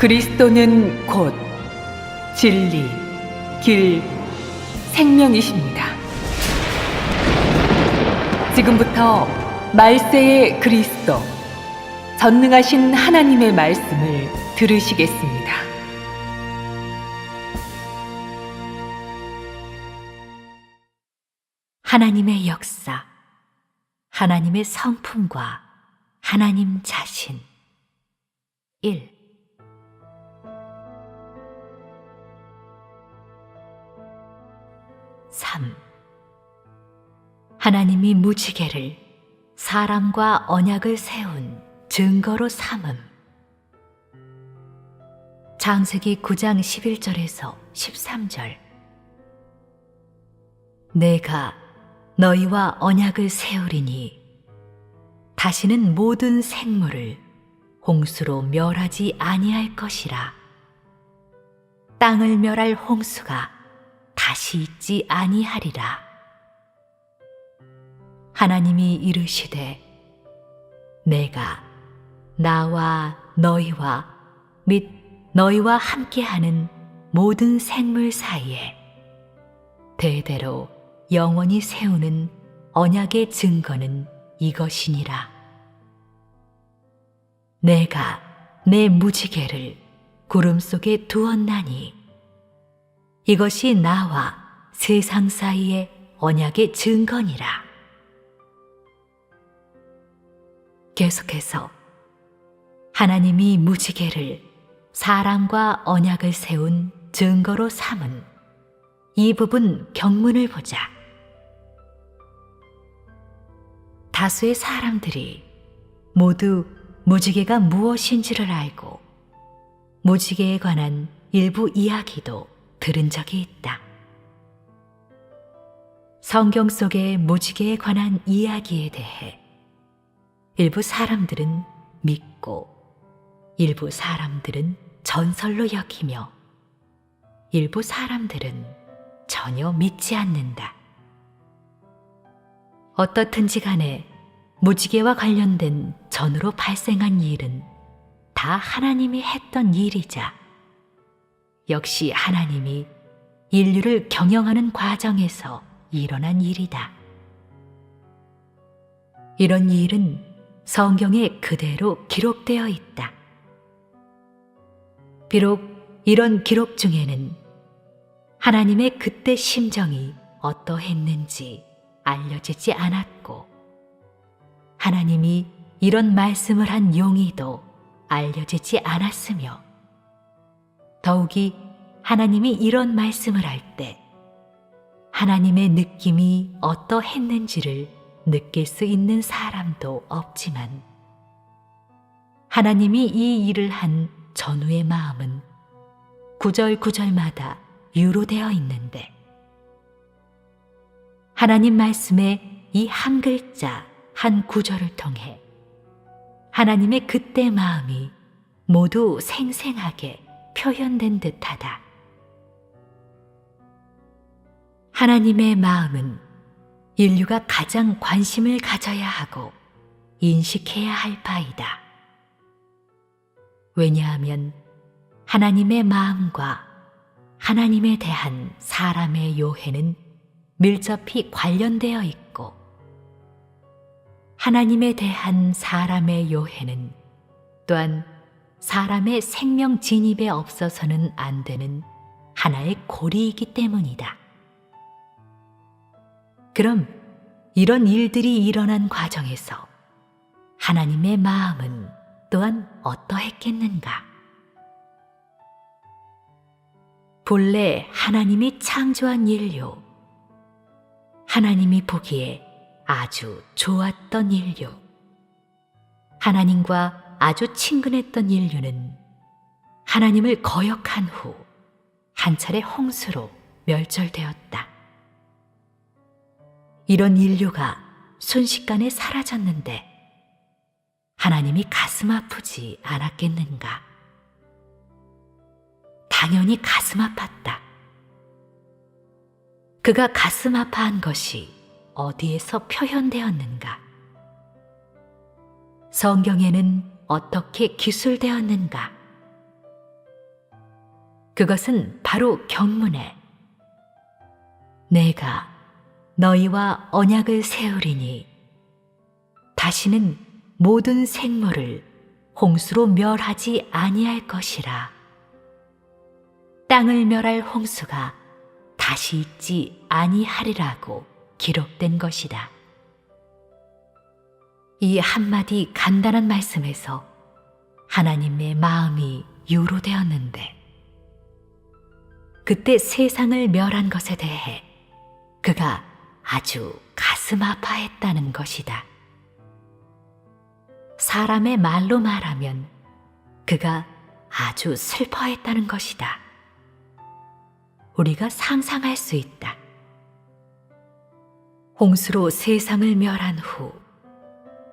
그리스도는 곧 진리, 길, 생명이십니다. 지금부터 말세의 그리스도, 전능하신 하나님의 말씀을 들으시겠습니다. 하나님의 역사, 하나님의 성품과 하나님 자신. 1. 하나님이 무지개를 사람과 언약을 세운 증거로 삼음. 창세기 9장 11절에서 13절. 내가 너희와 언약을 세우리니 다시는 모든 생물을 홍수로 멸하지 아니할 것이라. 땅을 멸할 홍수가 다시 있지 아니하리라. 하나님이 이르시되 내가 나와 너희와 및 너희와 함께하는 모든 생물 사이에 대대로 영원히 세우는 언약의 증거는 이것이니라. 내가 내 무지개를 구름 속에 두었나니 이것이 나와 세상 사이의 언약의 증거니라. 계속해서 하나님이 무지개를 사람과 언약을 세운 증거로 삼은 이 부분 경문을 보자. 다수의 사람들이 모두 무지개가 무엇인지를 알고 무지개에 관한 일부 이야기도 들은 적이 있다. 성경 속의 무지개에 관한 이야기에 대해 일부 사람들은 믿고 일부 사람들은 전설로 여기며 일부 사람들은 전혀 믿지 않는다. 어떻든지 간에 무지개와 관련된 전으로 발생한 일은 다 하나님이 했던 일이자 역시 하나님이 인류를 경영하는 과정에서 일어난 일이다. 이런 일은 성경에 그대로 기록되어 있다. 비록 이런 기록 중에는 하나님의 그때 심정이 어떠했는지 알려지지 않았고 하나님이 이런 말씀을 한 용의도 알려지지 않았으며 더욱이 하나님이 이런 말씀을 할 때 하나님의 느낌이 어떠했는지를 느낄 수 있는 사람도 없지만 하나님이 이 일을 한 전후의 마음은 구절구절마다 유로되어 있는데 하나님 말씀의 이 한 글자 한 구절을 통해 하나님의 그때 마음이 모두 생생하게 표현된 듯하다. 하나님의 마음은 인류가 가장 관심을 가져야 하고 인식해야 할 바이다. 왜냐하면 하나님의 마음과 하나님에 대한 사람의 요해는 밀접히 관련되어 있고 하나님에 대한 사람의 요해는 또한 사람의 생명 진입에 없어서는 안 되는 하나의 고리이기 때문이다. 그럼 이런 일들이 일어난 과정에서 하나님의 마음은 또한 어떠했겠는가? 본래 하나님이 창조한 인류, 하나님이 보기에 아주 좋았던 인류, 하나님과 아주 친근했던 인류는 하나님을 거역한 후 한 차례 홍수로 멸절되었다. 이런 인류가 순식간에 사라졌는데 하나님이 가슴 아프지 않았겠는가? 당연히 가슴 아팠다. 그가 가슴 아파한 것이 어디에서 표현되었는가? 성경에는 어떻게 기술되었는가? 그것은 바로 경문에 내가 너희와 언약을 세우리니 다시는 모든 생물을 홍수로 멸하지 아니할 것이라. 땅을 멸할 홍수가 다시 있지 아니하리라고 기록된 것이다. 이 한마디 간단한 말씀에서 하나님의 마음이 유로되었는데, 그때 세상을 멸한 것에 대해 그가 아주 가슴 아파했다는 것이다. 사람의 말로 말하면 그가 아주 슬퍼했다는 것이다. 우리가 상상할 수 있다. 홍수로 세상을 멸한 후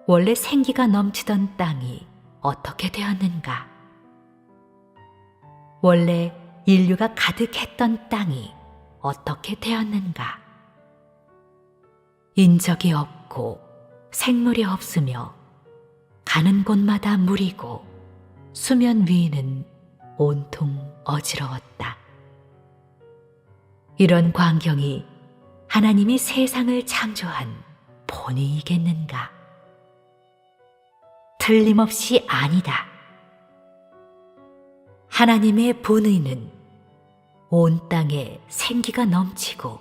원래 생기가 넘치던 땅이 어떻게 되었는가? 원래 인류가 가득했던 땅이 어떻게 되었는가? 인적이 없고 생물이 없으며 가는 곳마다 물이고 수면 위는 온통 어지러웠다. 이런 광경이 하나님이 세상을 창조한 본의이겠는가? 틀림없이 아니다. 하나님의 본의는 온 땅에 생기가 넘치고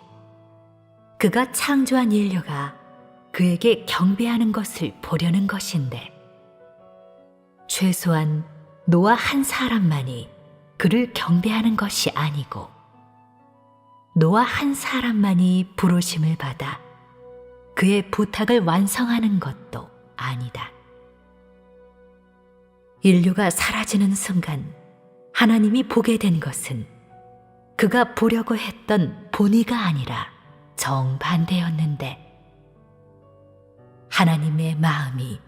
그가 창조한 인류가 그에게 경배하는 것을 보려는 것인데, 최소한 노아 한 사람만이 그를 경배하는 것이 아니고 노아 한 사람만이 부르심을 받아 그의 부탁을 완성하는 것도 아니다. 인류가 사라지는 순간 하나님이 보게 된 것은 그가 보려고 했던 본의가 아니라 정반대였는데, 하나님의 마음이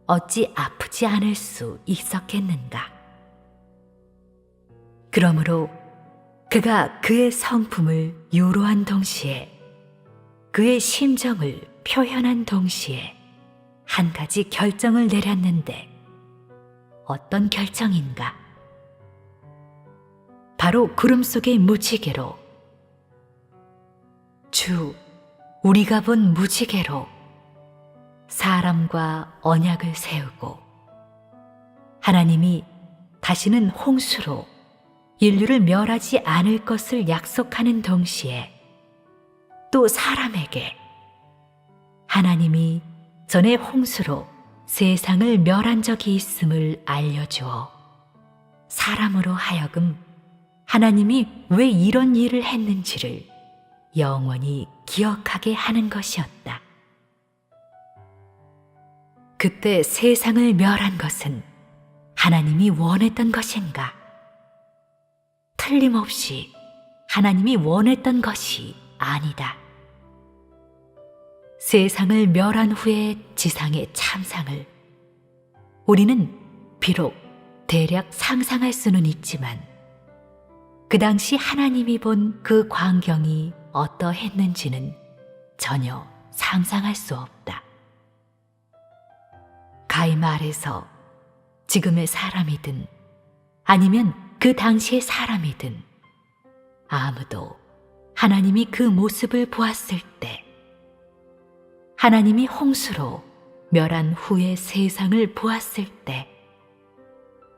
어찌 아프지 않을 수 있었겠는가? 그러므로 그가 그의 성품을 유로한 동시에 그의 심정을 표현한 동시에 한 가지 결정을 내렸는데, 어떤 결정인가? 바로 구름 속의 무지개로, 주, 우리가 본 무지개로 사람과 언약을 세우고, 하나님이 다시는 홍수로 인류를 멸하지 않을 것을 약속하는 동시에 또 사람에게 하나님이 전에 홍수로 세상을 멸한 적이 있음을 알려주어 사람으로 하여금 하나님이 왜 이런 일을 했는지를 영원히 기억하게 하는 것이었다. 그때 세상을 멸한 것은 하나님이 원했던 것인가? 틀림없이 하나님이 원했던 것이 아니다. 세상을 멸한 후의 지상의 참상을 우리는 비록 대략 상상할 수는 있지만, 그 당시 하나님이 본 그 광경이 어떠했는지는 전혀 상상할 수 없다. 가히 말해서 지금의 사람이든 아니면 그 당시의 사람이든 아무도 하나님이 그 모습을 보았을 때, 하나님이 홍수로 멸한 후의 세상을 보았을 때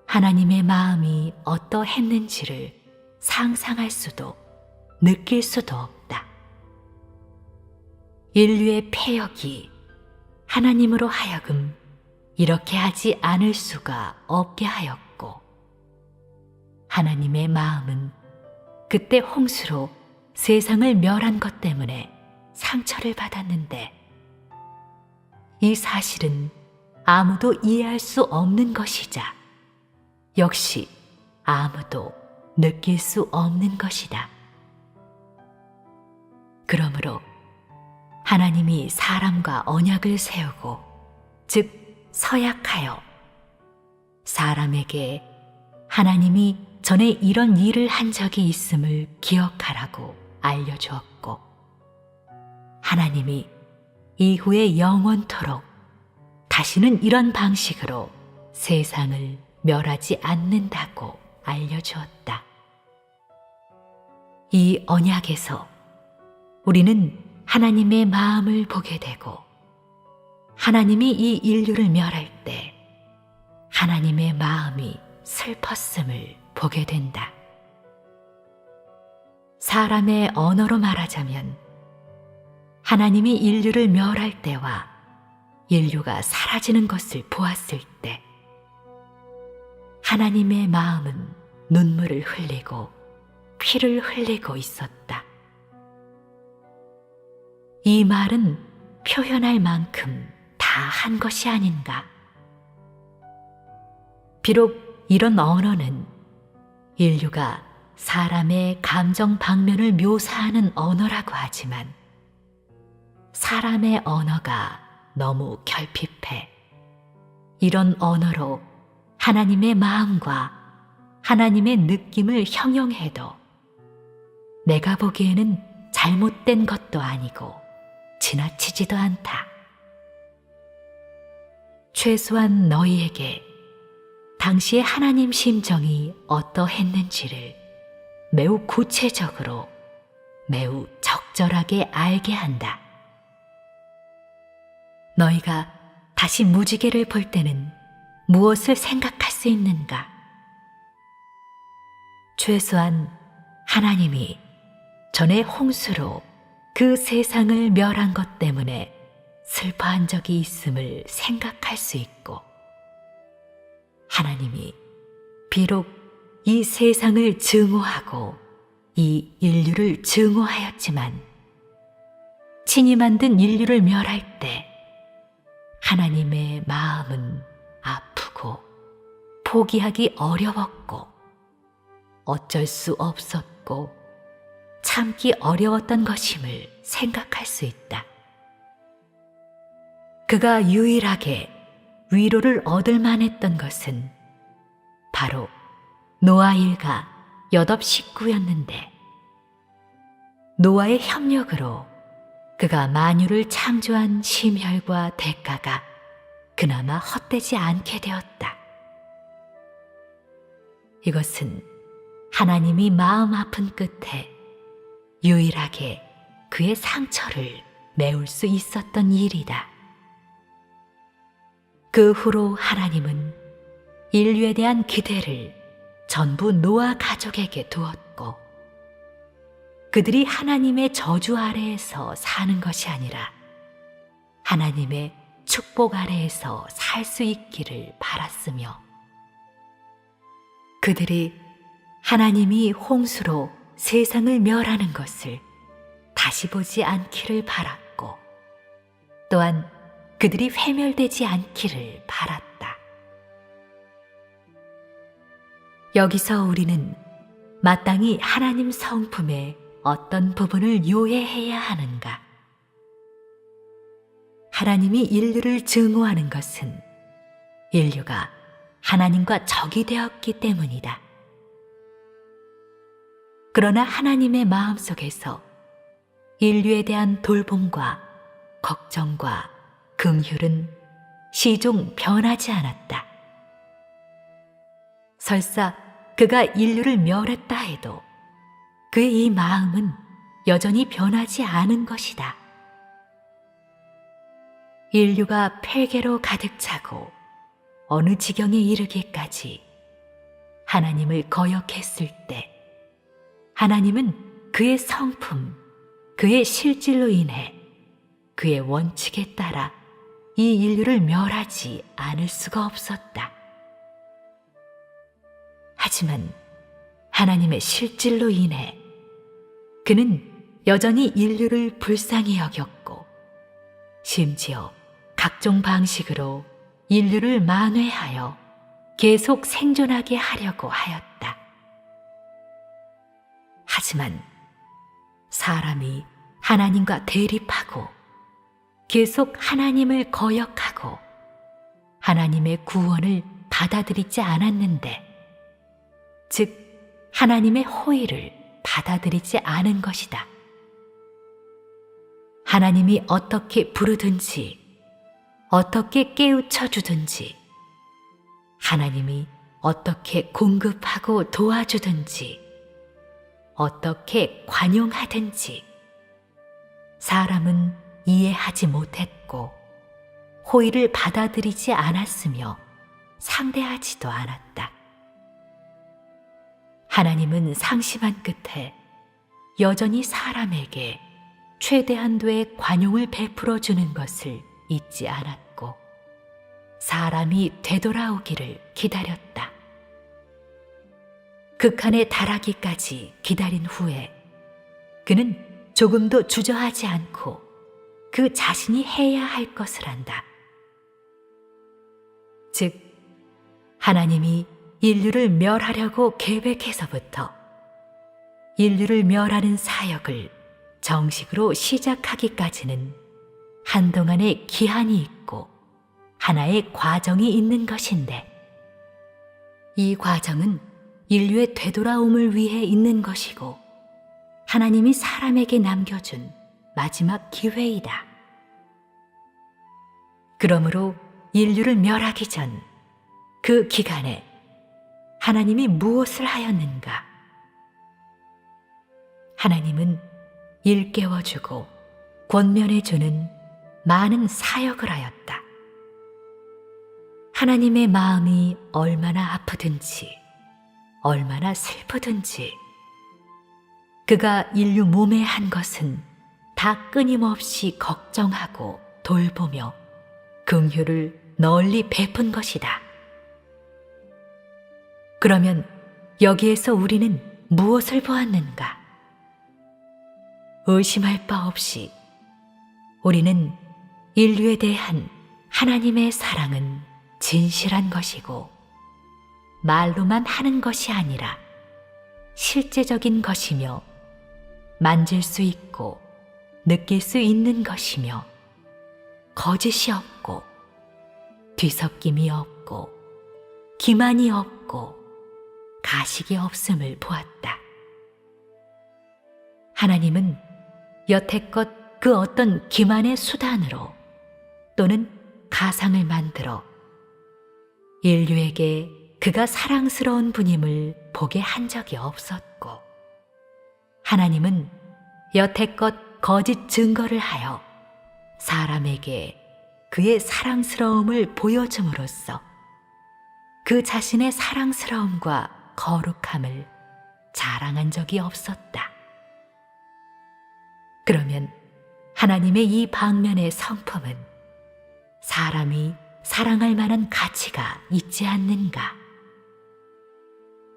하나님의 마음이 어떠했는지를 상상할 수도 느낄 수도 없다. 인류의 패역이 하나님으로 하여금 이렇게 하지 않을 수가 없게 하였고, 하나님의 마음은 그때 홍수로 세상을 멸한 것 때문에 상처를 받았는데, 이 사실은 아무도 이해할 수 없는 것이자 역시 아무도 느낄 수 없는 것이다. 그러므로 하나님이 사람과 언약을 세우고, 즉 서약하여 사람에게 하나님이 전에 이런 일을 한 적이 있음을 기억하라고 알려주었고, 하나님이 이후에 영원토록 다시는 이런 방식으로 세상을 멸하지 않는다고 알려주었다. 이 언약에서 우리는 하나님의 마음을 보게 되고, 하나님이 이 인류를 멸할 때 하나님의 마음이 슬펐음을 보게 된다. 사람의 언어로 말하자면 하나님이 인류를 멸할 때와 인류가 사라지는 것을 보았을 때 하나님의 마음은 눈물을 흘리고 피를 흘리고 있었다. 이 말은 표현할 만큼 다 한 것이 아닌가. 비록 이런 언어는 인류가 사람의 감정 방면을 묘사하는 언어라고 하지만 사람의 언어가 너무 결핍해 이런 언어로 하나님의 마음과 하나님의 느낌을 형용해도 내가 보기에는 잘못된 것도 아니고 지나치지도 않다. 최소한 너희에게 당시의 하나님 심정이 어떠했는지를 매우 구체적으로, 매우 적절하게 알게 한다. 너희가 다시 무지개를 볼 때는 무엇을 생각할 수 있는가? 최소한 하나님이 전에 홍수로 그 세상을 멸한 것 때문에 슬퍼한 적이 있음을 생각할 수 있고, 하나님이 비록 이 세상을 증오하고 이 인류를 증오하였지만 친히 만든 인류를 멸할 때 하나님의 마음은 아프고 포기하기 어려웠고 어쩔 수 없었고 참기 어려웠던 것임을 생각할 수 있다. 그가 유일하게 위로를 얻을 만했던 것은 바로 노아 일가 엿업 식구였는데, 노아의 협력으로 그가 만유를 창조한 심혈과 대가가 그나마 헛되지 않게 되었다. 이것은 하나님이 마음 아픈 끝에 유일하게 그의 상처를 메울 수 있었던 일이다. 그 후로 하나님은 인류에 대한 기대를 전부 노아 가족에게 두었고, 그들이 하나님의 저주 아래에서 사는 것이 아니라 하나님의 축복 아래에서 살 수 있기를 바랐으며, 그들이 하나님이 홍수로 세상을 멸하는 것을 다시 보지 않기를 바랐고, 또한 그들이 회멸되지 않기를 바랐다. 여기서 우리는 마땅히 하나님 성품의 어떤 부분을 요해해야 하는가? 하나님이 인류를 증오하는 것은 인류가 하나님과 적이 되었기 때문이다. 그러나 하나님의 마음속에서 인류에 대한 돌봄과 걱정과 긍휼은 시종 변하지 않았다. 설사 그가 인류를 멸했다 해도 그의 이 마음은 여전히 변하지 않은 것이다. 인류가 폐괴로 가득 차고 어느 지경에 이르기까지 하나님을 거역했을 때 하나님은 그의 성품, 그의 실질로 인해 그의 원칙에 따라 이 인류를 멸하지 않을 수가 없었다. 하지만 하나님의 실질로 인해 그는 여전히 인류를 불쌍히 여겼고, 심지어 각종 방식으로 인류를 만회하여 계속 생존하게 하려고 하였다. 하지만 사람이 하나님과 대립하고 계속 하나님을 거역하고 하나님의 구원을 받아들이지 않았는데, 즉 하나님의 호의를 받아들이지 않은 것이다. 하나님이 어떻게 부르든지 어떻게 깨우쳐 주든지 하나님이 어떻게 공급하고 도와주든지 어떻게 관용하든지 사람은 이해하지 못했고 호의를 받아들이지 않았으며 상대하지도 않았다. 하나님은 상심한 끝에 여전히 사람에게 최대한도의 관용을 베풀어 주는 것을 잊지 않았고 사람이 되돌아오기를 기다렸다. 극한에 달하기까지 기다린 후에 그는 조금도 주저하지 않고 그 자신이 해야 할 것을 한다. 즉, 하나님이 인류를 멸하려고 계획해서부터 인류를 멸하는 사역을 정식으로 시작하기까지는 한동안의 기한이 있고 하나의 과정이 있는 것인데 이 과정은 인류의 되돌아옴을 위해 있는 것이고 하나님이 사람에게 남겨준 마지막 기회이다. 그러므로 인류를 멸하기 전 그 기간에 하나님이 무엇을 하였는가? 하나님은 일깨워주고 권면해주는 많은 사역을 하였다. 하나님의 마음이 얼마나 아프든지 얼마나 슬프든지 그가 인류 몸에 한 것은 다 끊임없이 걱정하고 돌보며 긍휼을 널리 베푼 것이다. 그러면 여기에서 우리는 무엇을 보았는가? 의심할 바 없이 우리는 인류에 대한 하나님의 사랑은 진실한 것이고 말로만 하는 것이 아니라 실제적인 것이며 만질 수 있고 느낄 수 있는 것이며 거짓이 없고 뒤섞임이 없고 기만이 없고 가식이 없음을 보았다. 하나님은 여태껏 그 어떤 기만의 수단으로 또는 가상을 만들어 인류에게 그가 사랑스러운 분임을 보게 한 적이 없었고 하나님은 여태껏 거짓 증거를 하여 사람에게 그의 사랑스러움을 보여줌으로써 그 자신의 사랑스러움과 거룩함을 자랑한 적이 없었다. 그러면 하나님의 이 방면의 성품은 사람이 사랑할 만한 가치가 있지 않는가?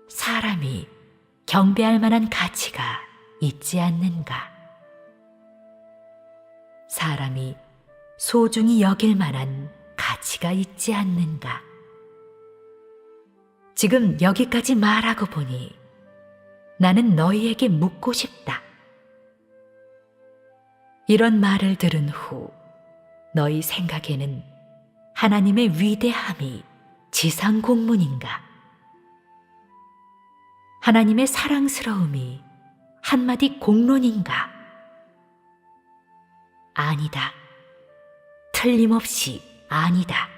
사람이 경배할 만한 가치가 있지 않는가? 사람이 소중히 여길 만한 가치가 있지 않는가? 지금 여기까지 말하고 보니 나는 너희에게 묻고 싶다. 이런 말을 들은 후 너희 생각에는 하나님의 위대함이 지상 공문인가? 하나님의 사랑스러움이 한마디 공론인가? 아니다. 틀림없이 아니다.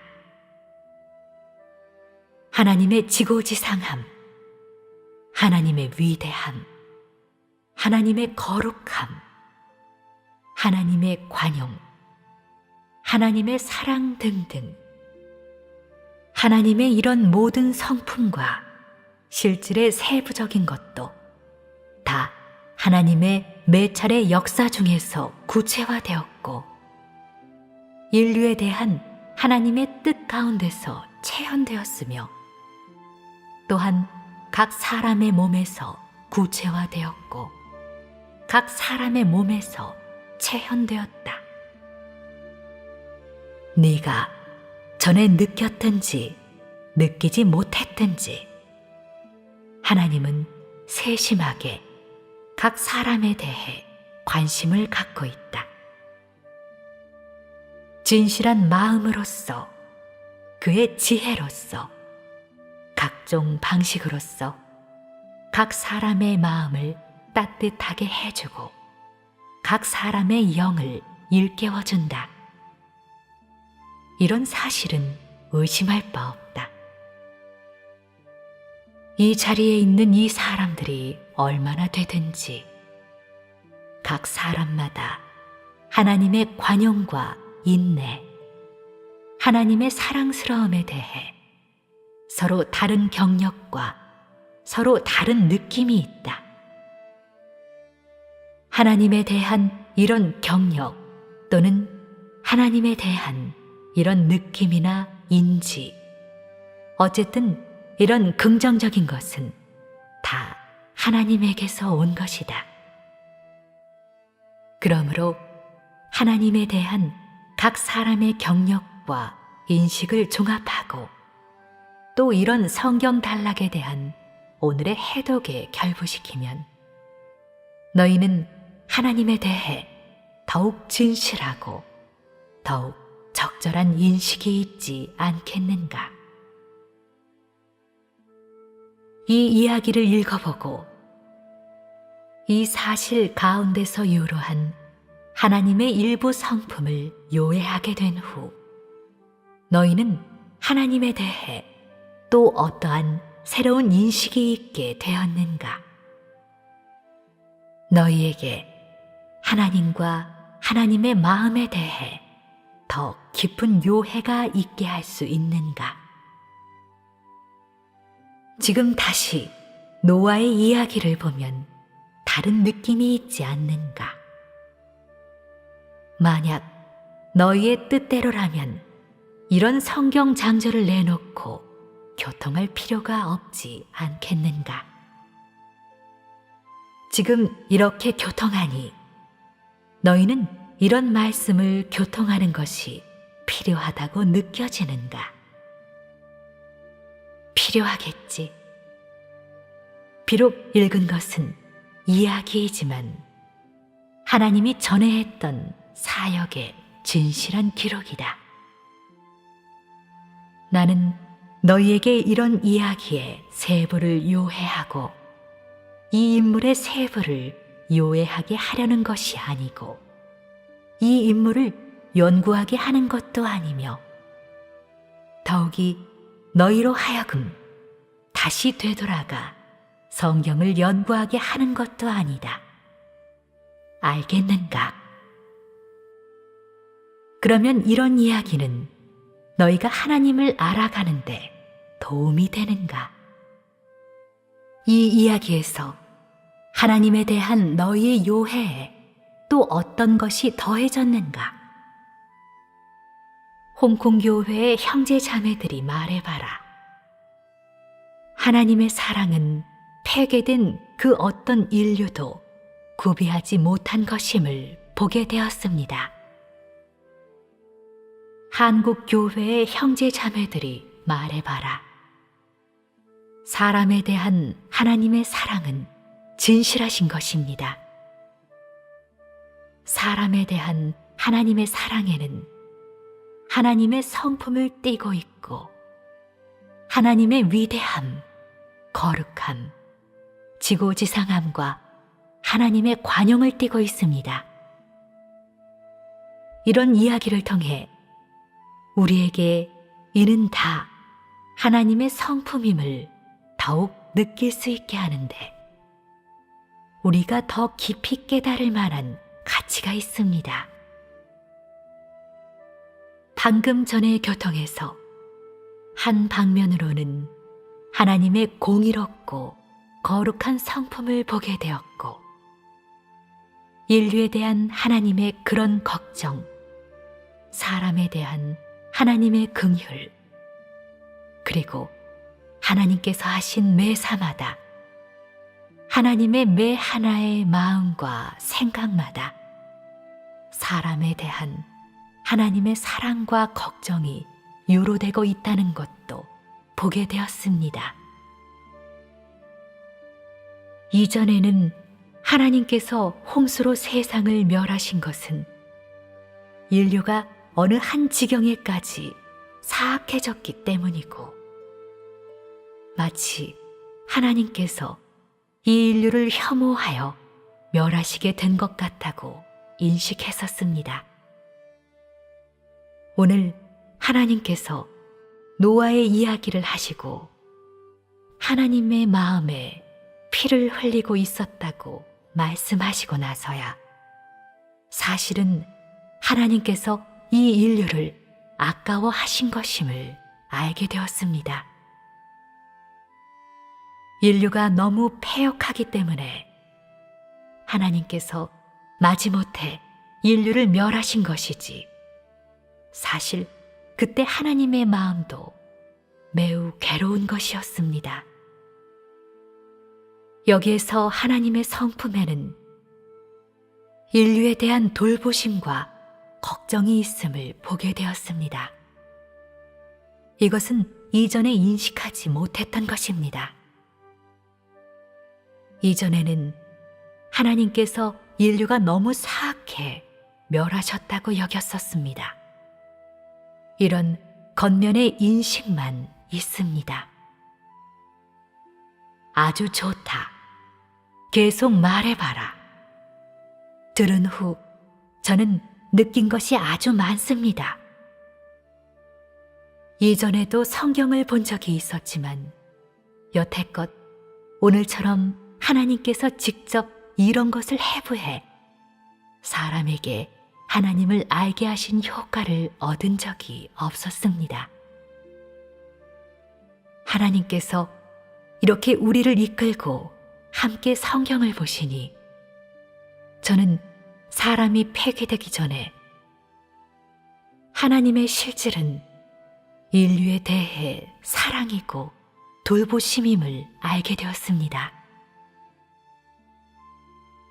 하나님의 지고지상함, 하나님의 위대함, 하나님의 거룩함, 하나님의 관용, 하나님의 사랑 등등 하나님의 이런 모든 성품과 실질의 세부적인 것도 다 하나님의 매 차례 역사 중에서 구체화되었고 인류에 대한 하나님의 뜻 가운데서 체현되었으며 또한 각 사람의 몸에서 구체화되었고 각 사람의 몸에서 체현되었다. 네가 전에 느꼈든지 느끼지 못했든지 하나님은 세심하게 각 사람에 대해 관심을 갖고 있다. 진실한 마음으로써 그의 지혜로서 각종 방식으로서 각 사람의 마음을 따뜻하게 해주고 각 사람의 영을 일깨워준다. 이런 사실은 의심할 바 없다. 이 자리에 있는 이 사람들이 얼마나 되든지 각 사람마다 하나님의 관용과 인내, 하나님의 사랑스러움에 대해 서로 다른 경력과 서로 다른 느낌이 있다. 하나님에 대한 이런 경력 또는 하나님에 대한 이런 느낌이나 인지, 어쨌든 이런 긍정적인 것은 다 하나님에게서 온 것이다. 그러므로 하나님에 대한 각 사람의 경력과 인식을 종합하고 또 이런 성경 단락에 대한 오늘의 해독에 결부시키면 너희는 하나님에 대해 더욱 진실하고 더욱 적절한 인식이 있지 않겠는가? 이 이야기를 읽어보고 이 사실 가운데서 유로한 하나님의 일부 성품을 요해하게 된 후 너희는 하나님에 대해 또 어떠한 새로운 인식이 있게 되었는가? 너희에게 하나님과 하나님의 마음에 대해 더 깊은 요해가 있게 할 수 있는가? 지금 다시 노아의 이야기를 보면 다른 느낌이 있지 않는가? 만약 너희의 뜻대로라면 이런 성경 장절을 내놓고 교통할 필요가 없지 않겠는가? 지금 이렇게 교통하니 너희는 이런 말씀을 교통하는 것이 필요하다고 느껴지는가? 필요하겠지. 비록 읽은 것은 이야기이지만 하나님이 전에 했던 사역의 진실한 기록이다. 나는 너희에게 이런 이야기의 세부를 요해하고 이 인물의 세부를 요해하게 하려는 것이 아니고 이 인물을 연구하게 하는 것도 아니며 더욱이 너희로 하여금 다시 되돌아가 성경을 연구하게 하는 것도 아니다. 알겠는가? 그러면 이런 이야기는 너희가 하나님을 알아가는데 도움이 되는가? 이 이야기에서 하나님에 대한 너희의 요해에 또 어떤 것이 더해졌는가? 홍콩 교회의 형제 자매들이 말해봐라. 하나님의 사랑은 폐괴된 그 어떤 인류도 구비하지 못한 것임을 보게 되었습니다. 한국 교회의 형제 자매들이 말해봐라. 사람에 대한 하나님의 사랑은 진실하신 것입니다. 사람에 대한 하나님의 사랑에는 하나님의 성품을 띠고 있고 하나님의 위대함, 거룩함, 지고지상함과 하나님의 관용을 띠고 있습니다. 이런 이야기를 통해 우리에게 이는 다 하나님의 성품임을 더욱 느낄 수 있게 하는데 우리가 더 깊이 깨달을 만한 가치가 있습니다. 방금 전의 교통에서 한 방면으로는 하나님의 공의롭고 거룩한 성품을 보게 되었고 인류에 대한 하나님의 그런 걱정, 사람에 대한 하나님의 긍휼, 그리고 하나님께서 하신 매사마다 하나님의 매 하나의 마음과 생각마다 사람에 대한 하나님의 사랑과 걱정이 유로되고 있다는 것도 보게 되었습니다. 이전에는 하나님께서 홍수로 세상을 멸하신 것은 인류가 어느 한 지경에까지 사악해졌기 때문이고 마치 하나님께서 이 인류를 혐오하여 멸하시게 된 것 같다고 인식했었습니다. 오늘 하나님께서 노아의 이야기를 하시고 하나님의 마음에 피를 흘리고 있었다고 말씀하시고 나서야 사실은 하나님께서 이 인류를 아까워하신 것임을 알게 되었습니다. 인류가 너무 패역하기 때문에 하나님께서 마지못해 인류를 멸하신 것이지, 사실 그때 하나님의 마음도 매우 괴로운 것이었습니다. 여기에서 하나님의 성품에는 인류에 대한 돌보심과 걱정이 있음을 보게 되었습니다. 이것은 이전에 인식하지 못했던 것입니다. 이전에는 하나님께서 인류가 너무 사악해 멸하셨다고 여겼었습니다. 이런 겉면의 인식만 있습니다. 아주 좋다. 계속 말해봐라. 들은 후 저는 느낀 것이 아주 많습니다. 이전에도 성경을 본 적이 있었지만 여태껏 오늘처럼 하나님께서 직접 이런 것을 해부해 사람에게 하나님을 알게 하신 효과를 얻은 적이 없었습니다. 하나님께서 이렇게 우리를 이끌고 함께 성경을 보시니 저는 사람이 폐기되기 전에 하나님의 실질은 인류에 대해 사랑이고 돌보심임을 알게 되었습니다.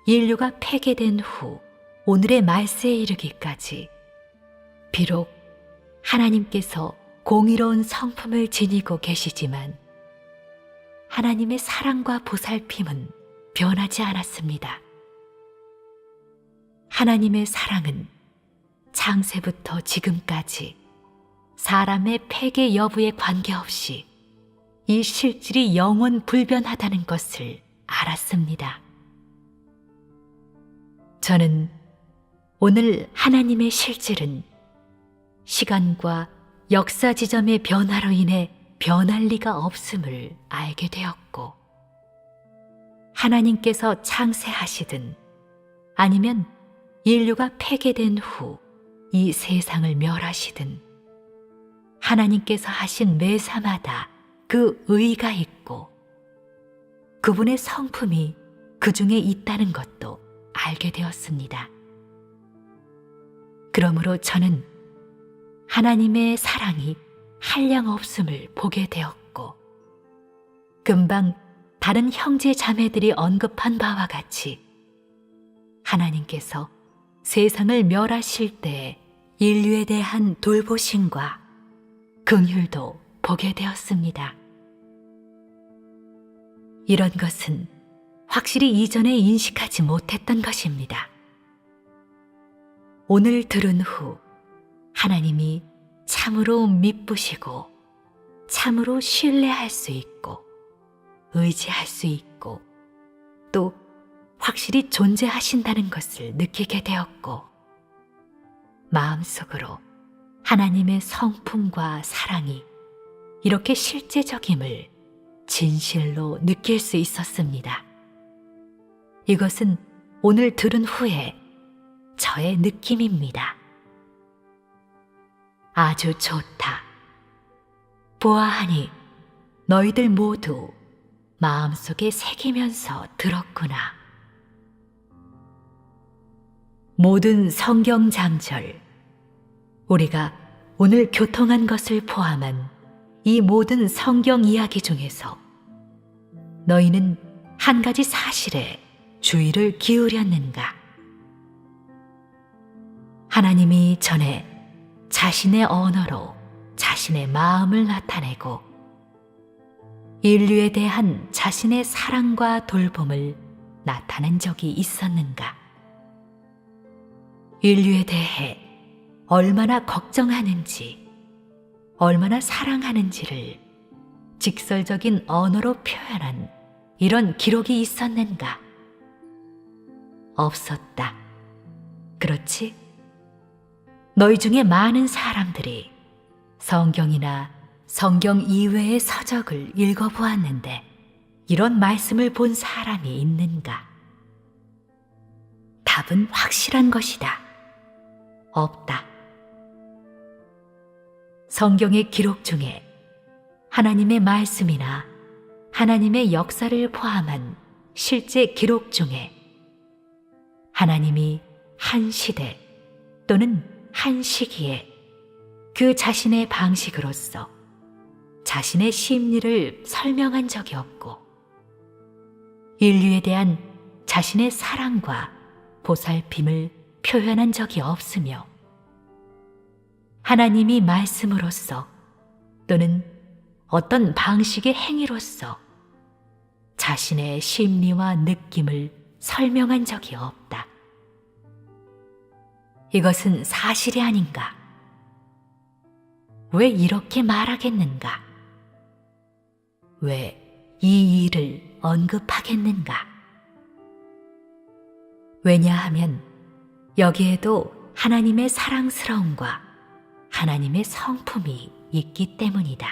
인류가 폐기된 후 오늘의 말세에 이르기까지 비록 하나님께서 공의로운 성품을 지니고 계시지만 하나님의 사랑과 보살핌은 변하지 않았습니다. 하나님의 사랑은 창세부터 지금까지 사람의 폐괴 여부에 관계없이 이 실질이 영원 불변하다는 것을 알았습니다. 저는 오늘 하나님의 실질은 시간과 역사 지점의 변화로 인해 변할 리가 없음을 알게 되었고, 하나님께서 창세하시든 아니면 인류가 폐괴된 후 이 세상을 멸하시든 하나님께서 하신 매사마다 그 의가 있고 그분의 성품이 그 중에 있다는 것도 알게 되었습니다. 그러므로 저는 하나님의 사랑이 한량없음을 보게 되었고, 금방 다른 형제 자매들이 언급한 바와 같이 하나님께서 세상을 멸하실 때 인류에 대한 돌보심과 긍휼도 보게 되었습니다. 이런 것은 확실히 이전에 인식하지 못했던 것입니다. 오늘 들은 후 하나님이 참으로 미쁘시고 참으로 신뢰할 수 있고 의지할 수 있고 또 확실히 존재하신다는 것을 느끼게 되었고, 마음속으로 하나님의 성품과 사랑이 이렇게 실제적임을 진실로 느낄 수 있었습니다. 이것은 오늘 들은 후에 저의 느낌입니다. 아주 좋다. 보아하니 너희들 모두 마음속에 새기면서 들었구나. 모든 성경 장절, 우리가 오늘 교통한 것을 포함한 이 모든 성경 이야기 중에서 너희는 한 가지 사실에 주의를 기울였는가? 하나님이 전에 자신의 언어로 자신의 마음을 나타내고 인류에 대한 자신의 사랑과 돌봄을 나타낸 적이 있었는가? 인류에 대해 얼마나 걱정하는지, 얼마나 사랑하는지를 직설적인 언어로 표현한 이런 기록이 있었는가? 없었다. 그렇지? 너희 중에 많은 사람들이 성경이나 성경 이외의 서적을 읽어보았는데 이런 말씀을 본 사람이 있는가? 답은 확실한 것이다. 없다. 성경의 기록 중에 하나님의 말씀이나 하나님의 역사를 포함한 실제 기록 중에 하나님이 한 시대 또는 한 시기에 그 자신의 방식으로서 자신의 심리를 설명한 적이 없고 인류에 대한 자신의 사랑과 보살핌을 표현한 적이 없으며 하나님이 말씀으로써 또는 어떤 방식의 행위로서 자신의 심리와 느낌을 설명한 적이 없다. 이것은 사실이 아닌가? 왜 이렇게 말하겠는가? 왜 이 일을 언급하겠는가? 왜냐하면 여기에도 하나님의 사랑스러움과 하나님의 성품이 있기 때문이다.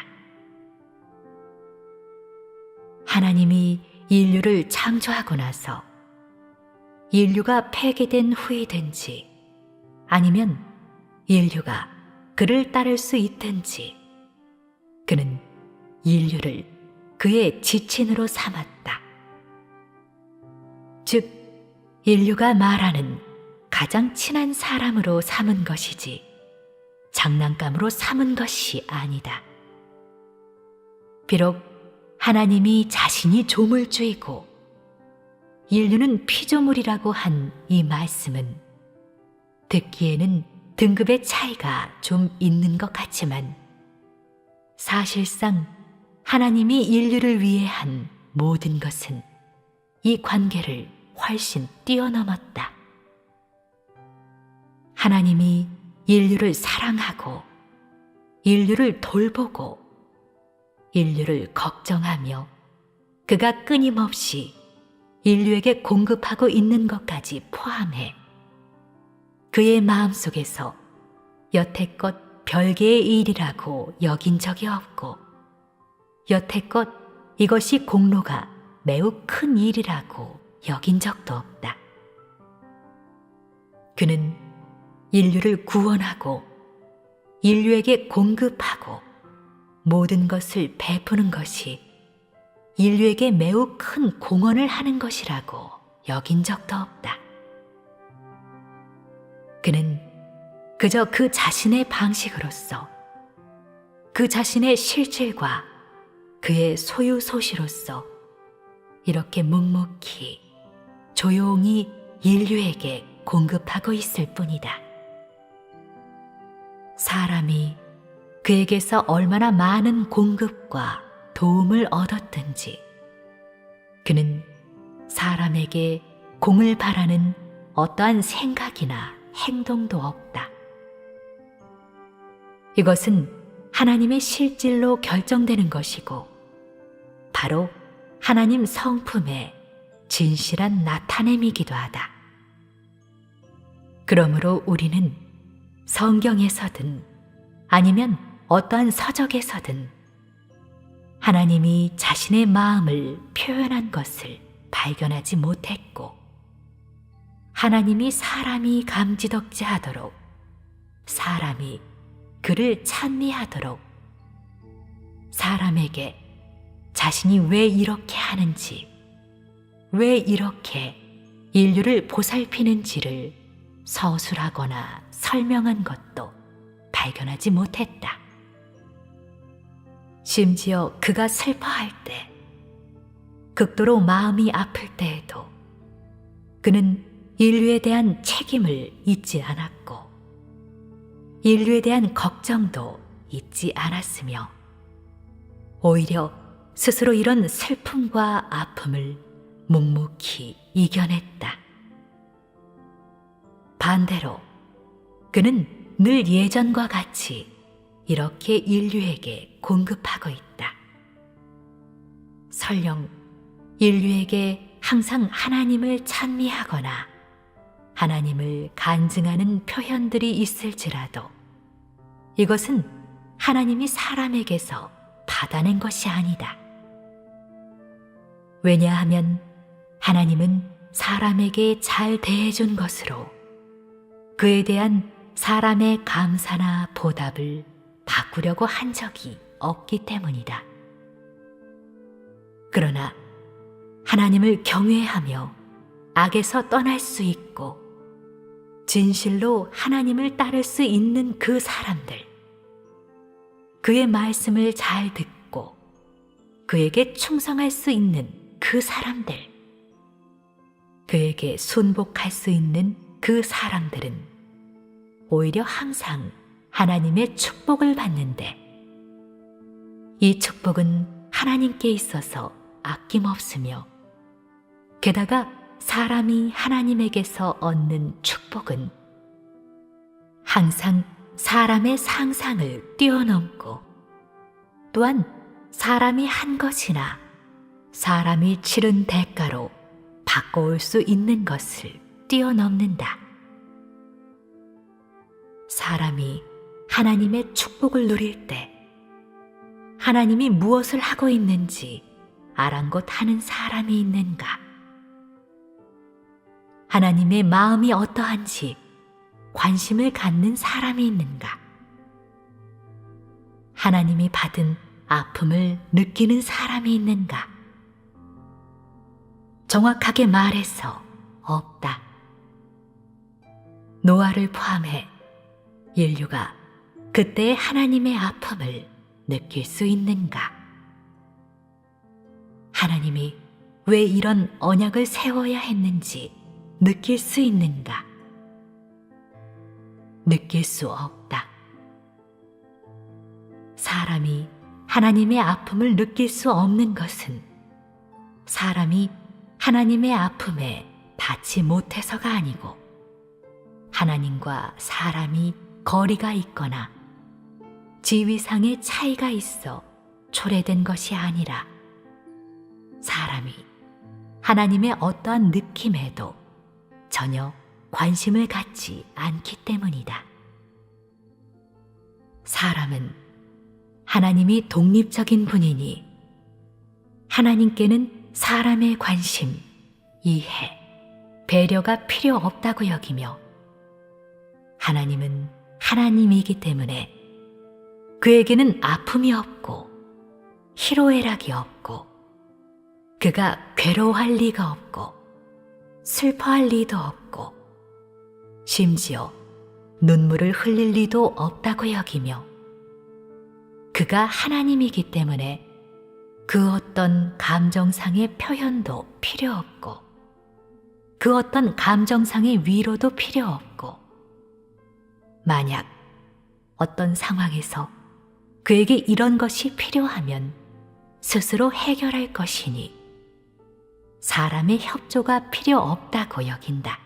하나님이 인류를 창조하고 나서 인류가 폐기된 후이든지 아니면 인류가 그를 따를 수 있든지 그는 인류를 그의 지친으로 삼았다. 즉, 인류가 말하는 가장 친한 사람으로 삼은 것이지 장난감으로 삼은 것이 아니다. 비록 하나님이 자신이 조물주이고 인류는 피조물이라고 한 이 말씀은 듣기에는 등급의 차이가 좀 있는 것 같지만 사실상 하나님이 인류를 위해 한 모든 것은 이 관계를 훨씬 뛰어넘었다. 하나님이 인류를 사랑하고 인류를 돌보고 인류를 걱정하며 그가 끊임없이 인류에게 공급하고 있는 것까지 포함해 그의 마음속에서 여태껏 별개의 일이라고 여긴 적이 없고 여태껏 이것이 공로가 매우 큰 일이라고 여긴 적도 없다. 그는 인류를 구원하고 인류에게 공급하고 모든 것을 베푸는 것이 인류에게 매우 큰 공헌을 하는 것이라고 여긴 적도 없다. 그는 그저 그 자신의 방식으로서 그 자신의 실질과 그의 소유소시로서 이렇게 묵묵히 조용히 인류에게 공급하고 있을 뿐이다. 사람이 그에게서 얼마나 많은 공급과 도움을 얻었든지 그는 사람에게 공을 바라는 어떠한 생각이나 행동도 없다. 이것은 하나님의 실질로 결정되는 것이고 바로 하나님 성품의 진실한 나타냄이기도 하다. 그러므로 우리는 성경에서든 아니면 어떠한 서적에서든 하나님이 자신의 마음을 표현한 것을 발견하지 못했고 하나님이 사람이 감지덕지하도록 사람이 그를 찬미하도록 사람에게 자신이 왜 이렇게 하는지 왜 이렇게 인류를 보살피는지를 서술하거나 설명한 것도 발견하지 못했다. 심지어 그가 슬퍼할 때, 극도로 마음이 아플 때에도 그는 인류에 대한 책임을 잊지 않았고 인류에 대한 걱정도 잊지 않았으며 오히려 스스로 이런 슬픔과 아픔을 묵묵히 이겨냈다. 반대로 그는 늘 예전과 같이 이렇게 인류에게 공급하고 있다. 설령 인류에게 항상 하나님을 찬미하거나 하나님을 간증하는 표현들이 있을지라도 이것은 하나님이 사람에게서 받아낸 것이 아니다. 왜냐하면 하나님은 사람에게 잘 대해준 것으로 그에 대한 사람의 감사나 보답을 바꾸려고 한 적이 없기 때문이다. 그러나 하나님을 경외하며 악에서 떠날 수 있고 진실로 하나님을 따를 수 있는 그 사람들, 그의 말씀을 잘 듣고 그에게 충성할 수 있는 그 사람들, 그에게 순복할 수 있는 그 사람들은 오히려 항상 하나님의 축복을 받는데, 이 축복은 하나님께 있어서 아낌없으며 게다가 사람이 하나님에게서 얻는 축복은 항상 사람의 상상을 뛰어넘고 또한 사람이 한 것이나 사람이 치른 대가로 바꿔올 수 있는 것을 뛰어넘는다. 사람이 하나님의 축복을 누릴 때 하나님이 무엇을 하고 있는지 아랑곳하는 사람이 있는가? 하나님의 마음이 어떠한지 관심을 갖는 사람이 있는가? 하나님이 받은 아픔을 느끼는 사람이 있는가? 정확하게 말해서 없다. 노아를 포함해 인류가 그때의 하나님의 아픔을 느낄 수 있는가? 하나님이 왜 이런 언약을 세워야 했는지 느낄 수 있는가? 느낄 수 없다. 사람이 하나님의 아픔을 느낄 수 없는 것은 사람이 하나님의 아픔에 닿지 못해서가 아니고 하나님과 사람이 거리가 있거나 지위상의 차이가 있어 초래된 것이 아니라 사람이 하나님의 어떠한 느낌에도 전혀 관심을 갖지 않기 때문이다. 사람은 하나님이 독립적인 분이니 하나님께는 사람의 관심, 이해, 배려가 필요 없다고 여기며 하나님은 하나님이기 때문에 그에게는 아픔이 없고 희로애락이 없고 그가 괴로워할 리가 없고 슬퍼할 리도 없고 심지어 눈물을 흘릴 리도 없다고 여기며 그가 하나님이기 때문에 그 어떤 감정상의 표현도 필요 없고 그 어떤 감정상의 위로도 필요 없고 만약 어떤 상황에서 그에게 이런 것이 필요하면 스스로 해결할 것이니 사람의 협조가 필요 없다고 여긴다.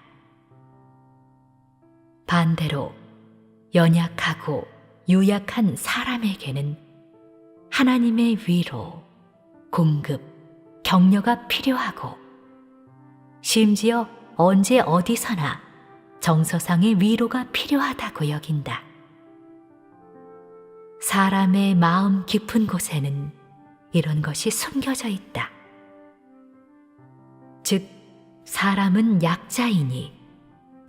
반대로 연약하고 유약한 사람에게는 하나님의 위로, 공급, 격려가 필요하고 심지어 언제 어디서나 정서상의 위로가 필요하다고 여긴다. 사람의 마음 깊은 곳에는 이런 것이 숨겨져 있다. 즉, 사람은 약자이니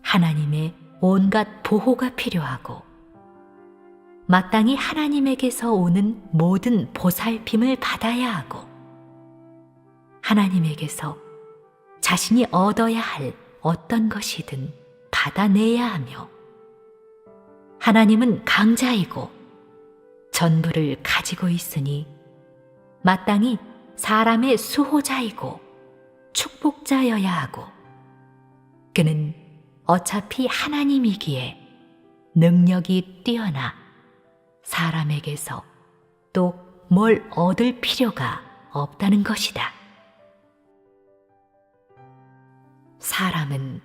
하나님의 온갖 보호가 필요하고 마땅히 하나님에게서 오는 모든 보살핌을 받아야 하고 하나님에게서 자신이 얻어야 할 어떤 것이든 받아내야 하며 하나님은 강자이고 전부를 가지고 있으니 마땅히 사람의 수호자이고 축복자여야 하고 그는 어차피 하나님이기에 능력이 뛰어나 사람에게서 또 뭘 얻을 필요가 없다는 것이다. 사람은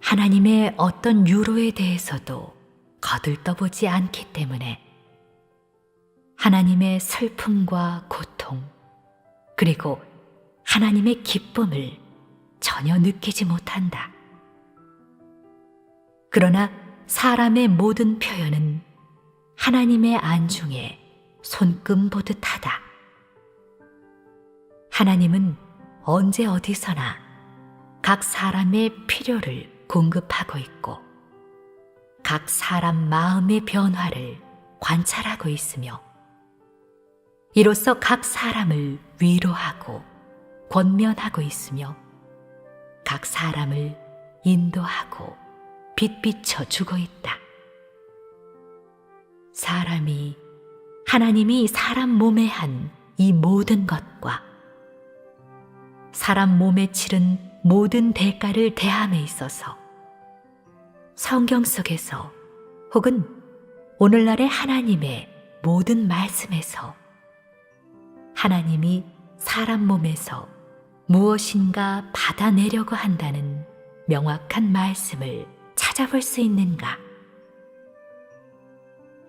하나님의 어떤 유로에 대해서도 거들떠보지 않기 때문에 하나님의 슬픔과 고통 그리고 하나님의 기쁨을 전혀 느끼지 못한다. 그러나 사람의 모든 표현은 하나님의 안중에 손금 보듯 하다. 하나님은 언제 어디서나 각 사람의 필요를 공급하고 있고 각 사람 마음의 변화를 관찰하고 있으며 이로써 각 사람을 위로하고 권면하고 있으며 각 사람을 인도하고 빛비춰 주고 있다. 사람이 하나님이 사람 몸에 한 이 모든 것과 사람 몸에 치른 모든 대가를 대함에 있어서 성경 속에서 혹은 오늘날의 하나님의 모든 말씀에서 하나님이 사람 몸에서 무엇인가 받아내려고 한다는 명확한 말씀을 찾아볼 수 있는가?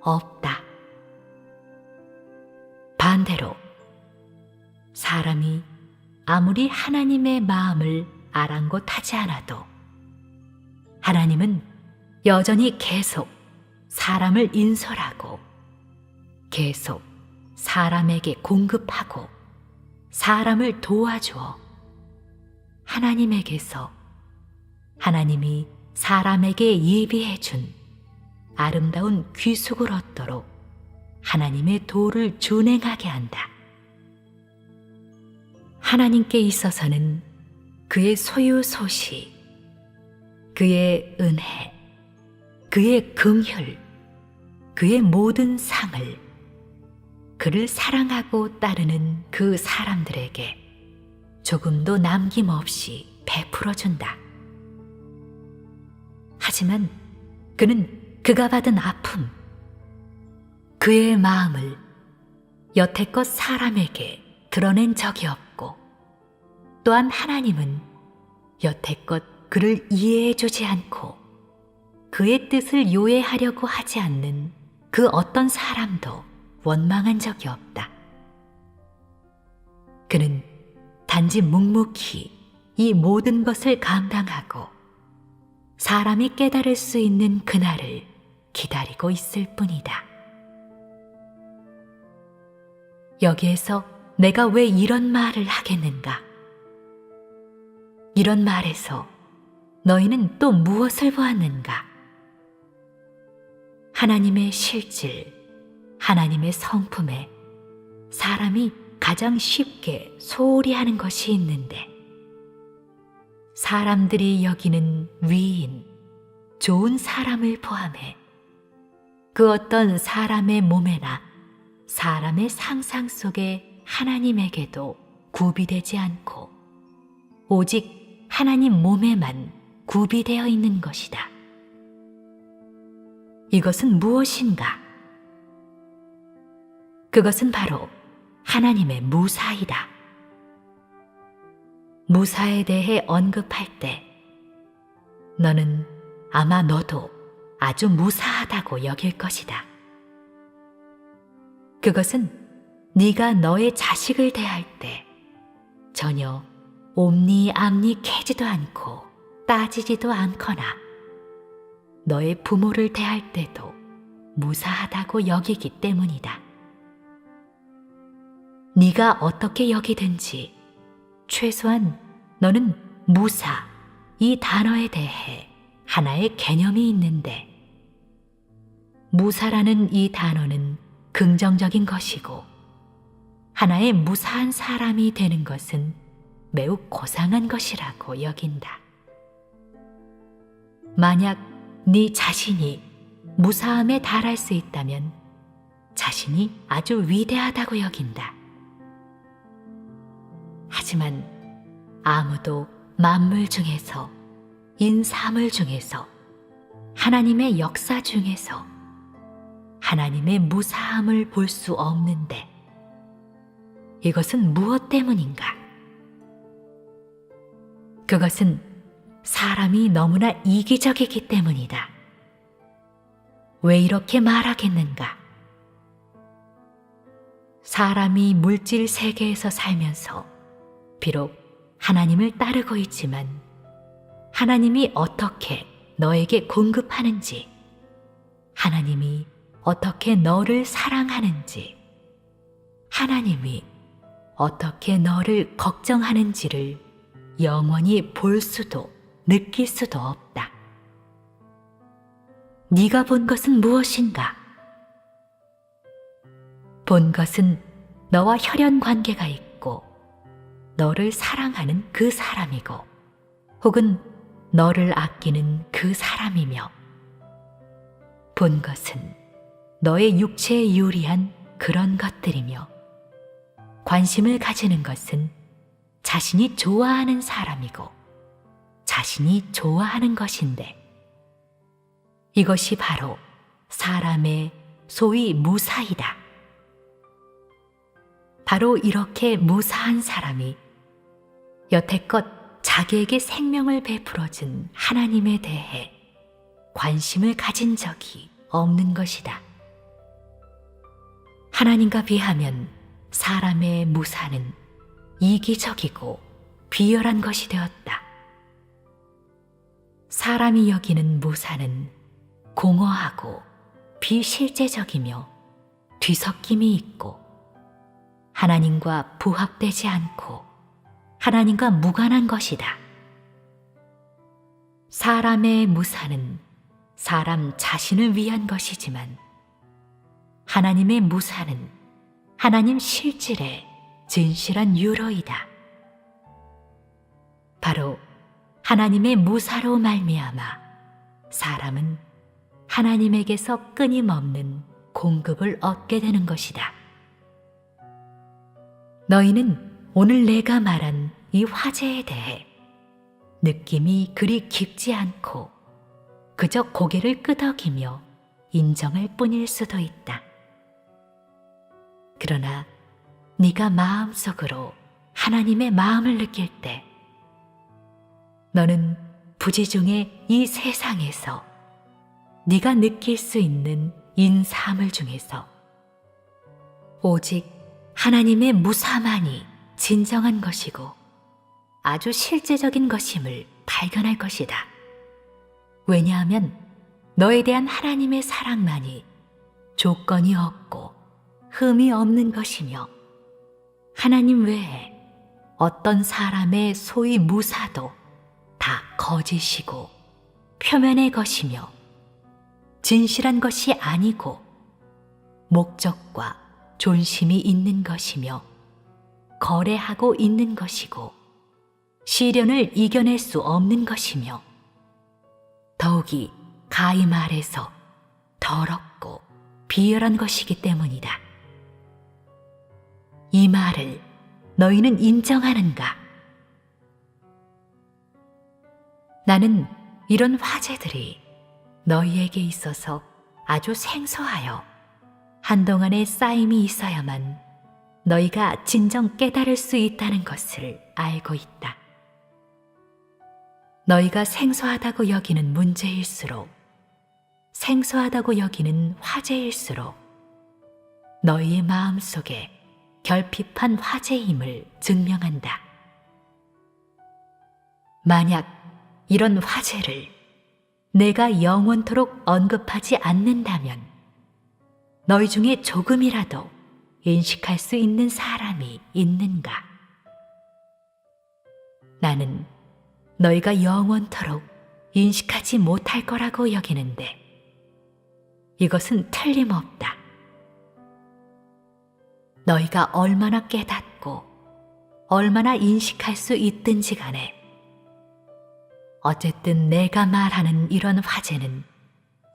없다. 반대로 사람이 아무리 하나님의 마음을 아랑곳하지 않아도 하나님은 여전히 계속 사람을 인솔하고 계속 사람에게 공급하고 사람을 도와주어 하나님에게서 하나님이 사람에게 예비해 준 아름다운 귀속을 얻도록 하나님의 도를 준행하게 한다. 하나님께 있어서는 그의 소유소시, 그의 은혜, 그의 긍휼, 그의 모든 상을 그를 사랑하고 따르는 그 사람들에게 조금도 남김없이 베풀어준다. 하지만 그는 그가 받은 아픔, 그의 마음을 여태껏 사람에게 드러낸 적이 없고 또한 하나님은 여태껏 그를 이해해주지 않고 그의 뜻을 요해하려고 하지 않는 그 어떤 사람도 원망한 적이 없다. 그는 단지 묵묵히 이 모든 것을 감당하고 사람이 깨달을 수 있는 그날을 기다리고 있을 뿐이다. 여기에서 내가 왜 이런 말을 하겠는가? 이런 말에서 너희는 또 무엇을 보았는가? 하나님의 실질, 하나님의 성품에 사람이 가장 쉽게 소홀히 하는 것이 있는데 사람들이 여기는 위인, 좋은 사람을 포함해 그 어떤 사람의 몸에나 사람의 상상 속에 하나님에게도 구비되지 않고 오직 하나님 몸에만 구비되어 있는 것이다. 이것은 무엇인가? 그것은 바로 하나님의 무사이다. 무사에 대해 언급할 때 너는 아마 너도 아주 무사하다고 여길 것이다. 그것은 네가 너의 자식을 대할 때 전혀 옴니암니캐지도 않고 따지지도 않거나 너의 부모를 대할 때도 무사하다고 여기기 때문이다. 네가 어떻게 여기든지 최소한 너는 무사, 이 단어에 대해 하나의 개념이 있는데 무사라는 이 단어는 긍정적인 것이고 하나의 무사한 사람이 되는 것은 매우 고상한 것이라고 여긴다. 만약 네 자신이 무사함에 달할 수 있다면 자신이 아주 위대하다고 여긴다. 하지만 아무도 만물 중에서 인사물 중에서 하나님의 역사 중에서 하나님의 무사함을 볼 수 없는데 이것은 무엇 때문인가? 그것은 사람이 너무나 이기적이기 때문이다. 왜 이렇게 말하겠는가? 사람이 물질 세계에서 살면서 비록 하나님을 따르고 있지만 하나님이 어떻게 너에게 공급하는지, 하나님이 어떻게 너를 사랑하는지, 하나님이 어떻게 너를 걱정하는지를 영원히 볼 수도 느낄 수도 없다. 네가 본 것은 무엇인가? 본 것은 너와 혈연 관계가 있고 너를 사랑하는 그 사람이고 혹은 너를 아끼는 그 사람이며, 본 것은 너의 육체에 유리한 그런 것들이며, 관심을 가지는 것은 자신이 좋아하는 사람이고 자신이 좋아하는 것인데, 이것이 바로 사람의 소위 무사이다. 바로 이렇게 무사한 사람이 여태껏 자기에게 생명을 베풀어준 하나님에 대해 관심을 가진 적이 없는 것이다. 하나님과 비하면 사람의 무사는 이기적이고 비열한 것이 되었다. 사람이 여기는 무사는 공허하고 비실제적이며 뒤섞임이 있고 하나님과 부합되지 않고 하나님과 무관한 것이다. 사람의 무사는 사람 자신을 위한 것이지만 하나님의 무사는 하나님 실질의 진실한 유로이다. 바로 하나님의 무사로 말미암아 사람은 하나님에게서 끊임없는 공급을 얻게 되는 것이다. 너희는 오늘 내가 말한 이 화제에 대해 느낌이 그리 깊지 않고 그저 고개를 끄덕이며 인정할 뿐일 수도 있다. 그러나 네가 마음속으로 하나님의 마음을 느낄 때 너는 부지중에 이 세상에서 네가 느낄 수 있는 인사함을 중에서 오직 하나님의 무사만이 진정한 것이고 아주 실제적인 것임을 발견할 것이다. 왜냐하면 너에 대한 하나님의 사랑만이 조건이 없고 흠이 없는 것이며 하나님 외에 어떤 사람의 소위 무사도 다 거짓이고 표면의 것이며 진실한 것이 아니고 목적과 존심이 있는 것이며 거래하고 있는 것이고 시련을 이겨낼 수 없는 것이며 더욱이 가히 말해서 더럽고 비열한 것이기 때문이다. 이 말을 너희는 인정하는가? 나는 이런 화제들이 너희에게 있어서 아주 생소하여 한동안의 쌓임이 있어야만 너희가 진정 깨달을 수 있다는 것을 알고 있다. 너희가 생소하다고 여기는 문제일수록, 생소하다고 여기는 화제일수록 너희의 마음속에 결핍한 화제임을 증명한다. 만약 이런 화제를 내가 영원토록 언급하지 않는다면 너희 중에 조금이라도 인식할 수 있는 사람이 있는가? 나는 너희가 영원토록 인식하지 못할 거라고 여기는데 이것은 틀림없다. 너희가 얼마나 깨닫고 얼마나 인식할 수 있든지 간에 어쨌든 내가 말하는 이런 화제는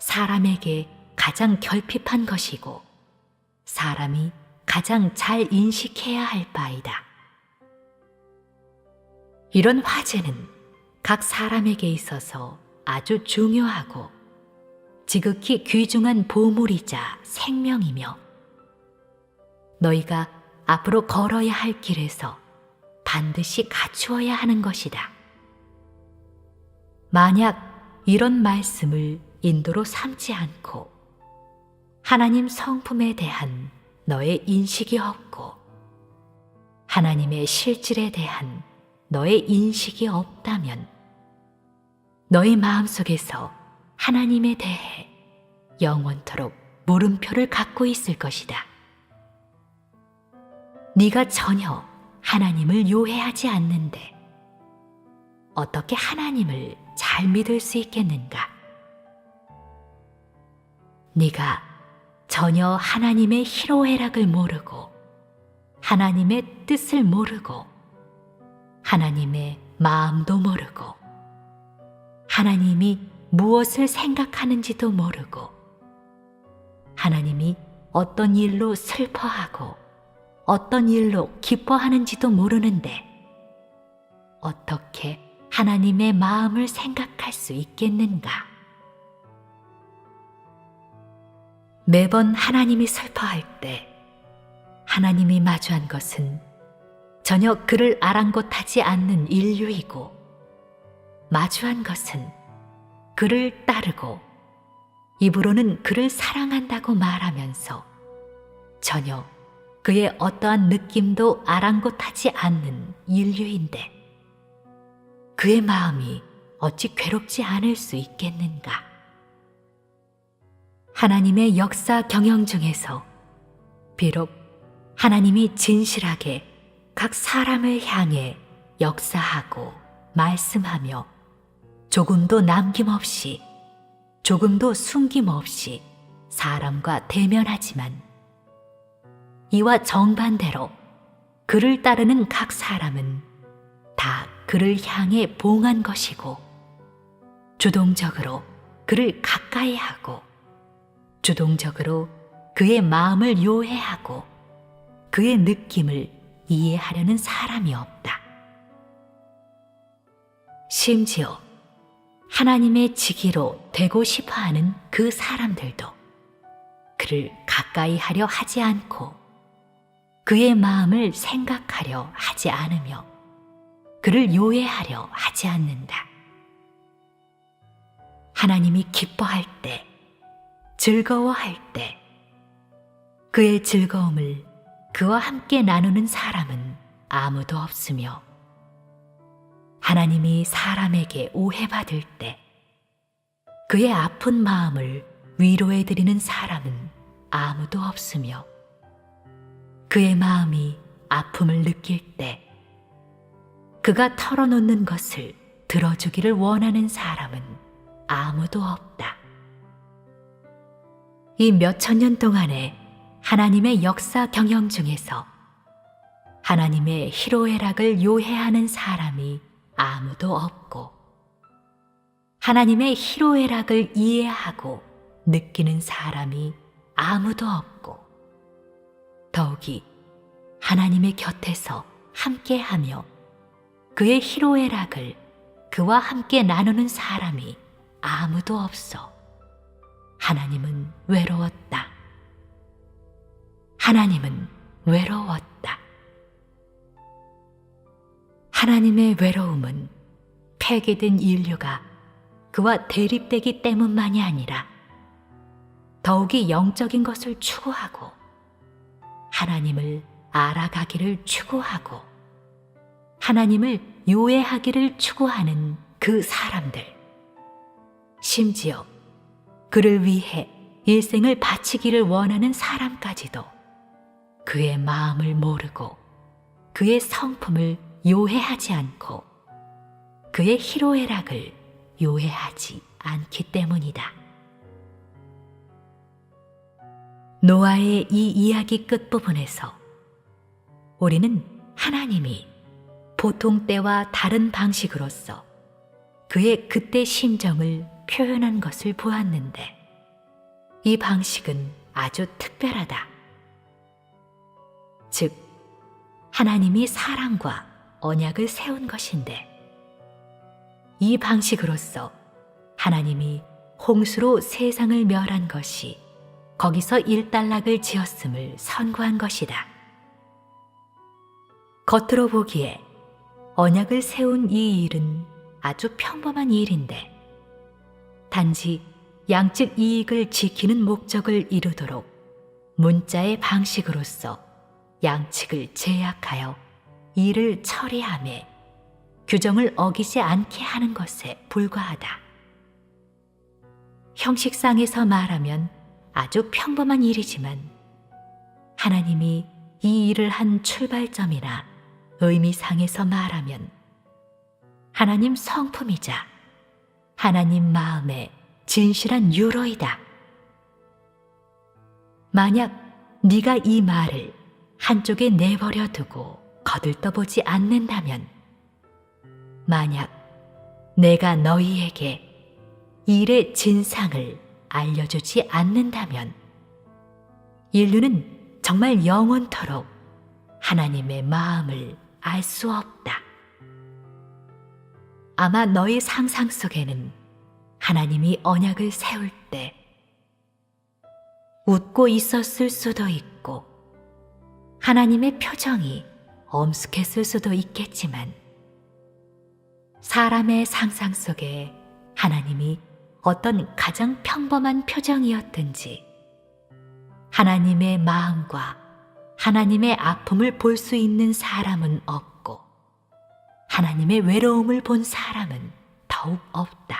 사람에게 가장 결핍한 것이고 사람이 가장 잘 인식해야 할 바이다. 이런 화제는 각 사람에게 있어서 아주 중요하고 지극히 귀중한 보물이자 생명이며 너희가 앞으로 걸어야 할 길에서 반드시 갖추어야 하는 것이다. 만약 이런 말씀을 인도로 삼지 않고 하나님 성품에 대한 너의 인식이 없고 하나님의 실질에 대한 너의 인식이 없다면 너의 마음속에서 하나님에 대해 영원토록 물음표를 갖고 있을 것이다. 네가 전혀 하나님을 요해하지 않는데 어떻게 하나님을 잘 믿을 수 있겠는가? 네가 전혀 하나님의 희로애락을 모르고 하나님의 뜻을 모르고 하나님의 마음도 모르고 하나님이 무엇을 생각하는지도 모르고 하나님이 어떤 일로 슬퍼하고 어떤 일로 기뻐하는지도 모르는데 어떻게 하나님의 마음을 생각할 수 있겠는가? 매번 하나님이 슬퍼할 때 하나님이 마주한 것은 전혀 그를 아랑곳하지 않는 인류이고 마주한 것은 그를 따르고 입으로는 그를 사랑한다고 말하면서 전혀 그의 어떠한 느낌도 아랑곳하지 않는 인류인데 그의 마음이 어찌 괴롭지 않을 수 있겠는가? 하나님의 역사 경영 중에서 비록 하나님이 진실하게 각 사람을 향해 역사하고 말씀하며 조금도 남김없이 조금도 숨김없이 사람과 대면하지만 이와 정반대로 그를 따르는 각 사람은 다 그를 향해 봉한 것이고 주동적으로 그를 가까이 하고 주동적으로 그의 마음을 요해하고 그의 느낌을 이해하려는 사람이 없다. 심지어 하나님의 지기로 되고 싶어하는 그 사람들도 그를 가까이 하려 하지 않고 그의 마음을 생각하려 하지 않으며 그를 요해하려 하지 않는다. 하나님이 기뻐할 때, 즐거워할 때 그의 즐거움을 그와 함께 나누는 사람은 아무도 없으며 하나님이 사람에게 오해받을 때 그의 아픈 마음을 위로해드리는 사람은 아무도 없으며 그의 마음이 아픔을 느낄 때 그가 털어놓는 것을 들어주기를 원하는 사람은 아무도 없다. 이 몇천 년 동안의 하나님의 역사 경영 중에서 하나님의 희로애락을 요해하는 사람이 아무도 없고 하나님의 희로애락을 이해하고 느끼는 사람이 아무도 없고 더욱이 하나님의 곁에서 함께하며 그의 희로애락을 그와 함께 나누는 사람이 아무도 없어. 하나님은 외로웠다. 하나님은 외로웠다. 하나님의 외로움은 폐기된 인류가 그와 대립되기 때문만이 아니라 더욱이 영적인 것을 추구하고 하나님을 알아가기를 추구하고 하나님을 요해하기를 추구하는 그 사람들, 심지어 그를 위해 일생을 바치기를 원하는 사람까지도 그의 마음을 모르고 그의 성품을 요해하지 않고 그의 희로애락을 요해하지 않기 때문이다. 노아의 이 이야기 끝부분에서 우리는 하나님이 보통 때와 다른 방식으로서 그의 그때 심정을 표현한 것을 보았는데 이 방식은 아주 특별하다. 즉, 하나님이 사람과 언약을 세운 것인데 이 방식으로서 하나님이 홍수로 세상을 멸한 것이 거기서 일단락을 지었음을 선고한 것이다. 겉으로 보기에 언약을 세운 이 일은 아주 평범한 일인데 단지 양측 이익을 지키는 목적을 이루도록 문자의 방식으로서 양측을 제약하여 일을 처리하며 규정을 어기지 않게 하는 것에 불과하다. 형식상에서 말하면 아주 평범한 일이지만 하나님이 이 일을 한 출발점이나 의미상에서 말하면 하나님 성품이자 하나님 마음의 진실한 유로이다. 만약 네가 이 말을 한쪽에 내버려 두고 거들떠보지 않는다면, 만약 내가 너희에게 일의 진상을 알려주지 않는다면 인류는 정말 영원토록 하나님의 마음을 알 수 없다. 아마 너희 상상 속에는 하나님이 언약을 세울 때 웃고 있었을 수도 있고 하나님의 표정이 엄숙했을 수도 있겠지만, 사람의 상상 속에 하나님이 어떤 가장 평범한 표정이었든지 하나님의 마음과 하나님의 아픔을 볼 수 있는 사람은 없고 하나님의 외로움을 본 사람은 더욱 없다.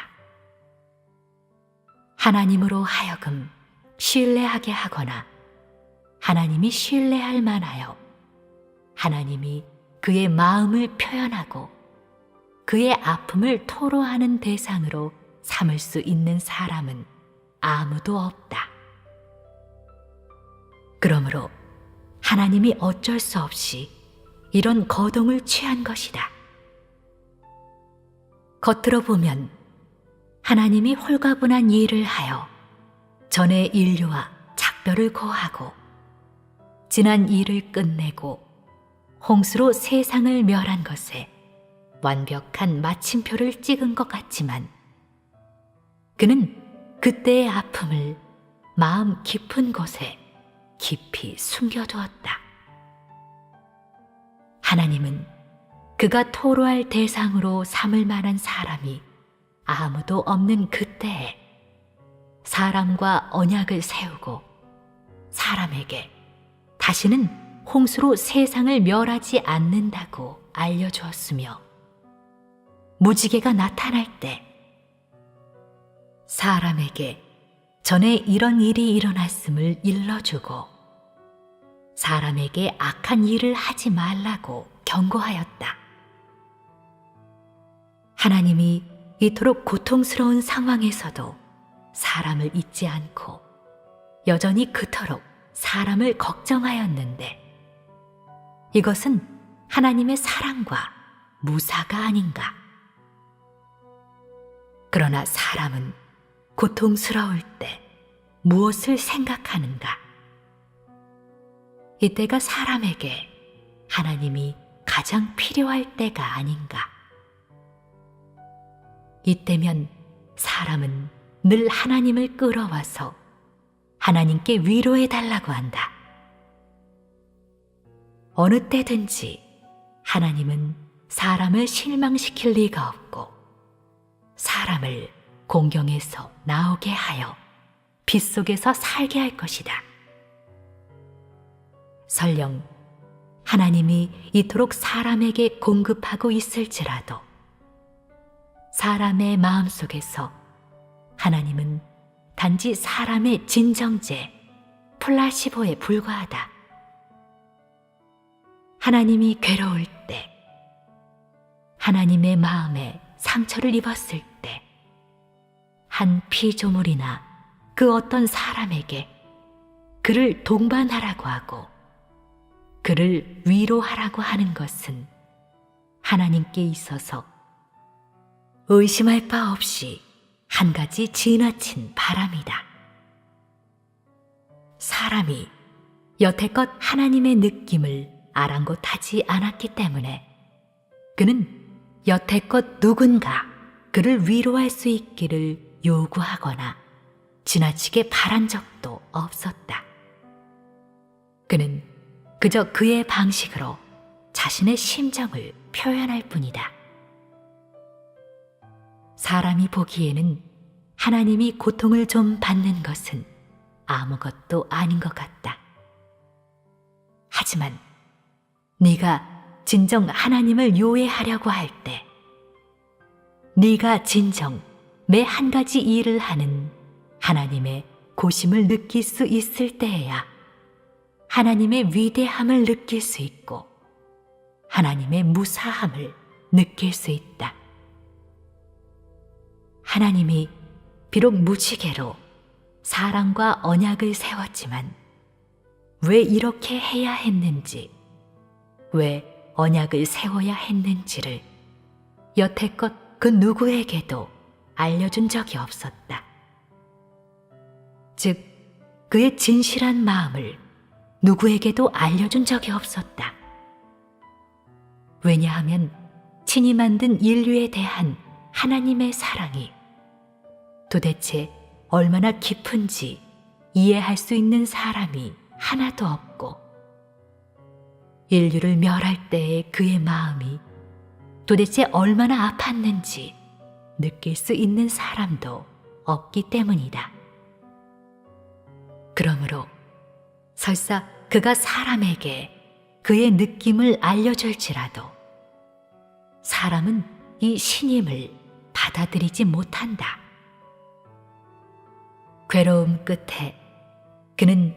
하나님으로 하여금 신뢰하게 하거나 하나님이 신뢰할 만하여 하나님이 그의 마음을 표현하고 그의 아픔을 토로하는 대상으로 삼을 수 있는 사람은 아무도 없다. 그러므로 하나님이 어쩔 수 없이 이런 거동을 취한 것이다. 겉으로 보면 하나님이 홀가분한 일을 하여 전의 인류와 작별을 고하고 지난 일을 끝내고 홍수로 세상을 멸한 것에 완벽한 마침표를 찍은 것 같지만, 그는 그때의 아픔을 마음 깊은 곳에 깊이 숨겨두었다. 하나님은 그가 토로할 대상으로 삼을 만한 사람이 아무도 없는 그때에 사람과 언약을 세우고 사람에게 다시는 홍수로 세상을 멸하지 않는다고 알려주었으며, 무지개가 나타날 때 사람에게 전에 이런 일이 일어났음을 일러주고 사람에게 악한 일을 하지 말라고 경고하였다. 하나님이 이토록 고통스러운 상황에서도 사람을 잊지 않고 여전히 그토록 사람을 걱정하였는데, 이것은 하나님의 사랑과 무사가 아닌가? 그러나 사람은 고통스러울 때 무엇을 생각하는가? 이때가 사람에게 하나님이 가장 필요할 때가 아닌가? 이때면 사람은 늘 하나님을 끌어와서 하나님께 위로해달라고 한다. 어느 때든지 하나님은 사람을 실망시킬 리가 없고 사람을 공경에서 나오게 하여 빛 속에서 살게 할 것이다. 설령 하나님이 이토록 사람에게 공급하고 있을지라도 사람의 마음속에서 하나님은 단지 사람의 진정제 플라시보에 불과하다. 하나님이 괴로울 때, 하나님의 마음에 상처를 입었을 때, 한 피조물이나 그 어떤 사람에게 그를 동반하라고 하고 그를 위로하라고 하는 것은 하나님께 있어서 의심할 바 없이 한 가지 지나친 바람이다. 사람이 여태껏 하나님의 느낌을 아랑곳하지 않았기 때문에 그는 여태껏 누군가 그를 위로할 수 있기를 요구하거나 지나치게 바란 적도 없었다. 그는 그저 그의 방식으로 자신의 심정을 표현할 뿐이다. 사람이 보기에는 하나님이 고통을 좀 받는 것은 아무것도 아닌 것 같다. 하지만 네가 진정 하나님을 요해하려고 할 때, 네가 진정 매 한 가지 일을 하는 하나님의 고심을 느낄 수 있을 때에야 하나님의 위대함을 느낄 수 있고 하나님의 무사함을 느낄 수 있다. 하나님이 비록 무지개로 사랑과 언약을 세웠지만 왜 이렇게 해야 했는지, 왜 언약을 세워야 했는지를 여태껏 그 누구에게도 알려준 적이 없었다. 즉, 그의 진실한 마음을 누구에게도 알려준 적이 없었다. 왜냐하면 친히 만든 인류에 대한 하나님의 사랑이 도대체 얼마나 깊은지 이해할 수 있는 사람이 하나도 없고, 인류를 멸할 때의 그의 마음이 도대체 얼마나 아팠는지 느낄 수 있는 사람도 없기 때문이다. 그러므로 설사 그가 사람에게 그의 느낌을 알려줄지라도 사람은 이 신임을 받아들이지 못한다. 괴로움 끝에 그는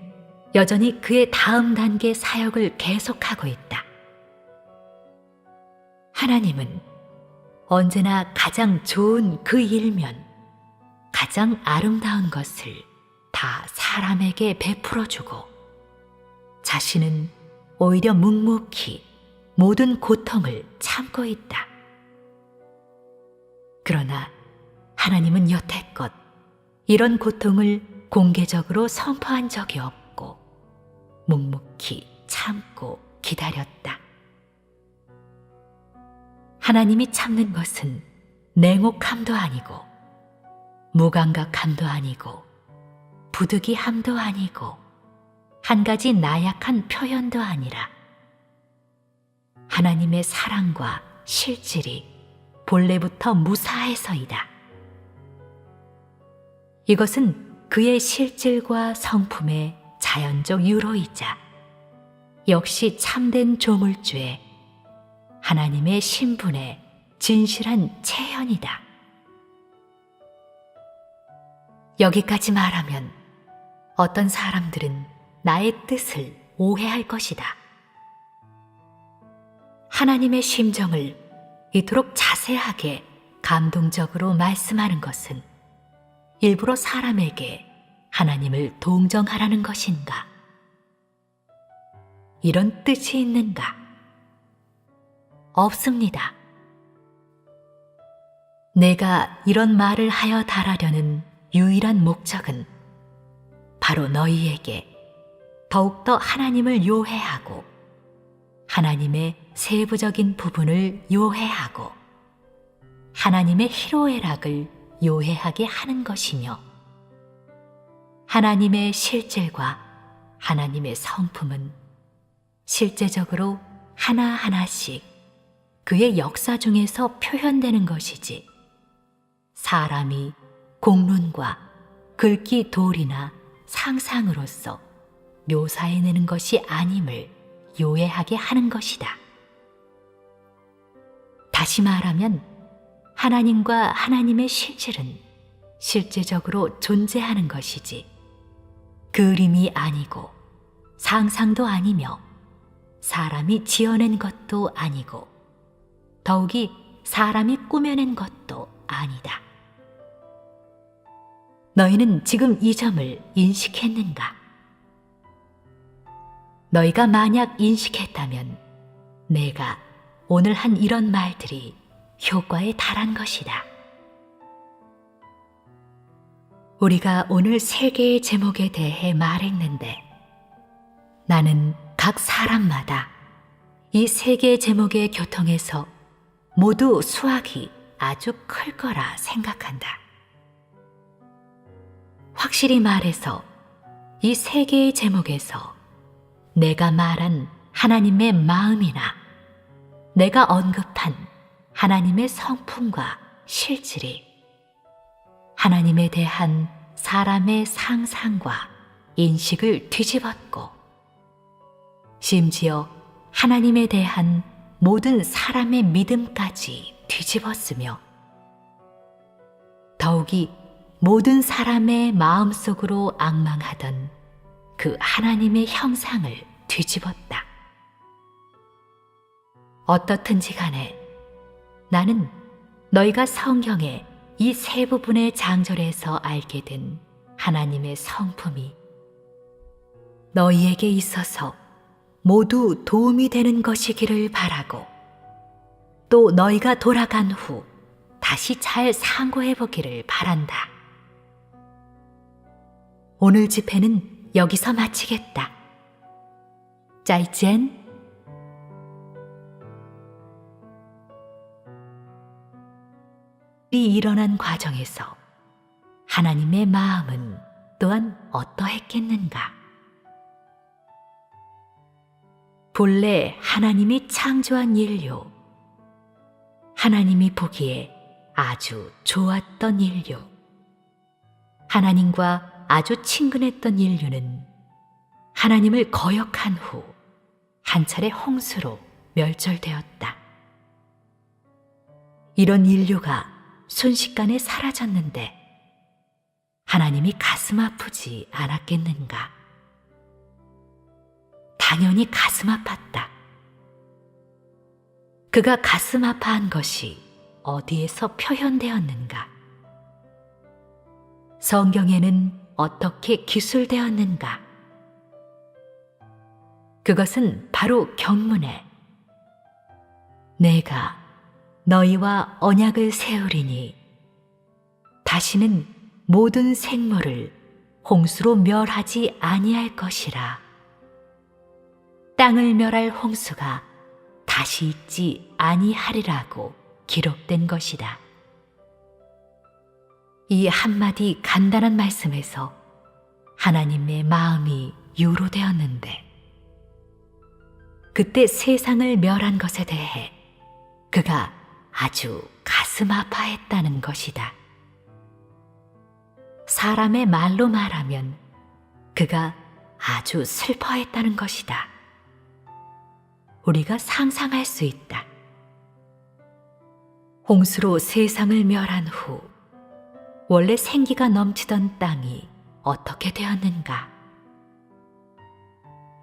여전히 그의 다음 단계 사역을 계속하고 있다. 하나님은 언제나 가장 좋은 그 일면, 가장 아름다운 것을 다 사람에게 베풀어주고 자신은 오히려 묵묵히 모든 고통을 참고 있다. 그러나 하나님은 여태껏 이런 고통을 공개적으로 선포한 적이 없고 묵묵히 참고 기다렸다. 하나님이 참는 것은 냉혹함도 아니고 무감각함도 아니고 부득이함도 아니고 한 가지 나약한 표현도 아니라 하나님의 사랑과 실질이 본래부터 무사해서이다. 이것은 그의 실질과 성품의 자연적 유로이자 역시 참된 조물주의 하나님의 신분의 진실한 체현이다. 여기까지 말하면 어떤 사람들은 나의 뜻을 오해할 것이다. 하나님의 심정을 이토록 자세하게 감동적으로 말씀하는 것은 일부러 사람에게 하나님을 동정하라는 것인가? 이런 뜻이 있는가? 없습니다. 내가 이런 말을 하여 달하려는 유일한 목적은 바로 너희에게 더욱더 하나님을 요해하고 하나님의 세부적인 부분을 요해하고 하나님의 희로애락을 요해하게 하는 것이며 하나님의 실질과 하나님의 성품은 실제적으로 하나하나씩 그의 역사 중에서 표현되는 것이지 사람이 공론과 글귀 돌이나 상상으로서 묘사해내는 것이 아님을 요해하게 하는 것이다. 다시 말하면 하나님과 하나님의 실질은 실제적으로 존재하는 것이지 그림이 아니고 상상도 아니며 사람이 지어낸 것도 아니고 더욱이 사람이 꾸며낸 것도 아니다. 너희는 지금 이 점을 인식했는가? 너희가 만약 인식했다면 내가 오늘 한 이런 말들이 효과에 달한 것이다. 우리가 오늘 세 개의 제목에 대해 말했는데 나는 각 사람마다 이 세 개의 제목의 교통에서 모두 수확이 아주 클 거라 생각한다. 확실히 말해서 이 세 개의 제목에서 내가 말한 하나님의 마음이나 내가 언급한 하나님의 성품과 실질이 하나님에 대한 사람의 상상과 인식을 뒤집었고 심지어 하나님에 대한 모든 사람의 믿음까지 뒤집었으며 더욱이 모든 사람의 마음속으로 앙망하던 그 하나님의 형상을 뒤집었다. 어떻든지 간에 나는 너희가 성경의 이 세 부분의 장절에서 알게 된 하나님의 성품이 너희에게 있어서 모두 도움이 되는 것이기를 바라고, 또 너희가 돌아간 후 다시 잘 상고해 보기를 바란다. 오늘 집회는 여기서 마치겠다. 짜이젠. 이 일어난 과정에서 하나님의 마음은 또한 어떠했겠는가? 본래 하나님이 창조한 인류, 하나님이 보기에 아주 좋았던 인류, 하나님과 아주 친근했던 인류는 하나님을 거역한 후 한 차례 홍수로 멸절되었다. 이런 인류가 순식간에 사라졌는데 하나님이 가슴 아프지 않았겠는가? 당연히 가슴 아팠다. 그가 가슴 아파한 것이 어디에서 표현되었는가? 성경에는 어떻게 기술되었는가? 그것은 바로 경문에 내가 너희와 언약을 세우리니 다시는 모든 생물을 홍수로 멸하지 아니할 것이라. 땅을 멸할 홍수가 다시 있지 아니하리라고 기록된 것이다. 이 한마디 간단한 말씀에서 하나님의 마음이 유로되었는데, 그때 세상을 멸한 것에 대해 그가 아주 가슴 아파했다는 것이다. 사람의 말로 말하면 그가 아주 슬퍼했다는 것이다. 우리가 상상할 수 있다. 홍수로 세상을 멸한 후 원래 생기가 넘치던 땅이 어떻게 되었는가?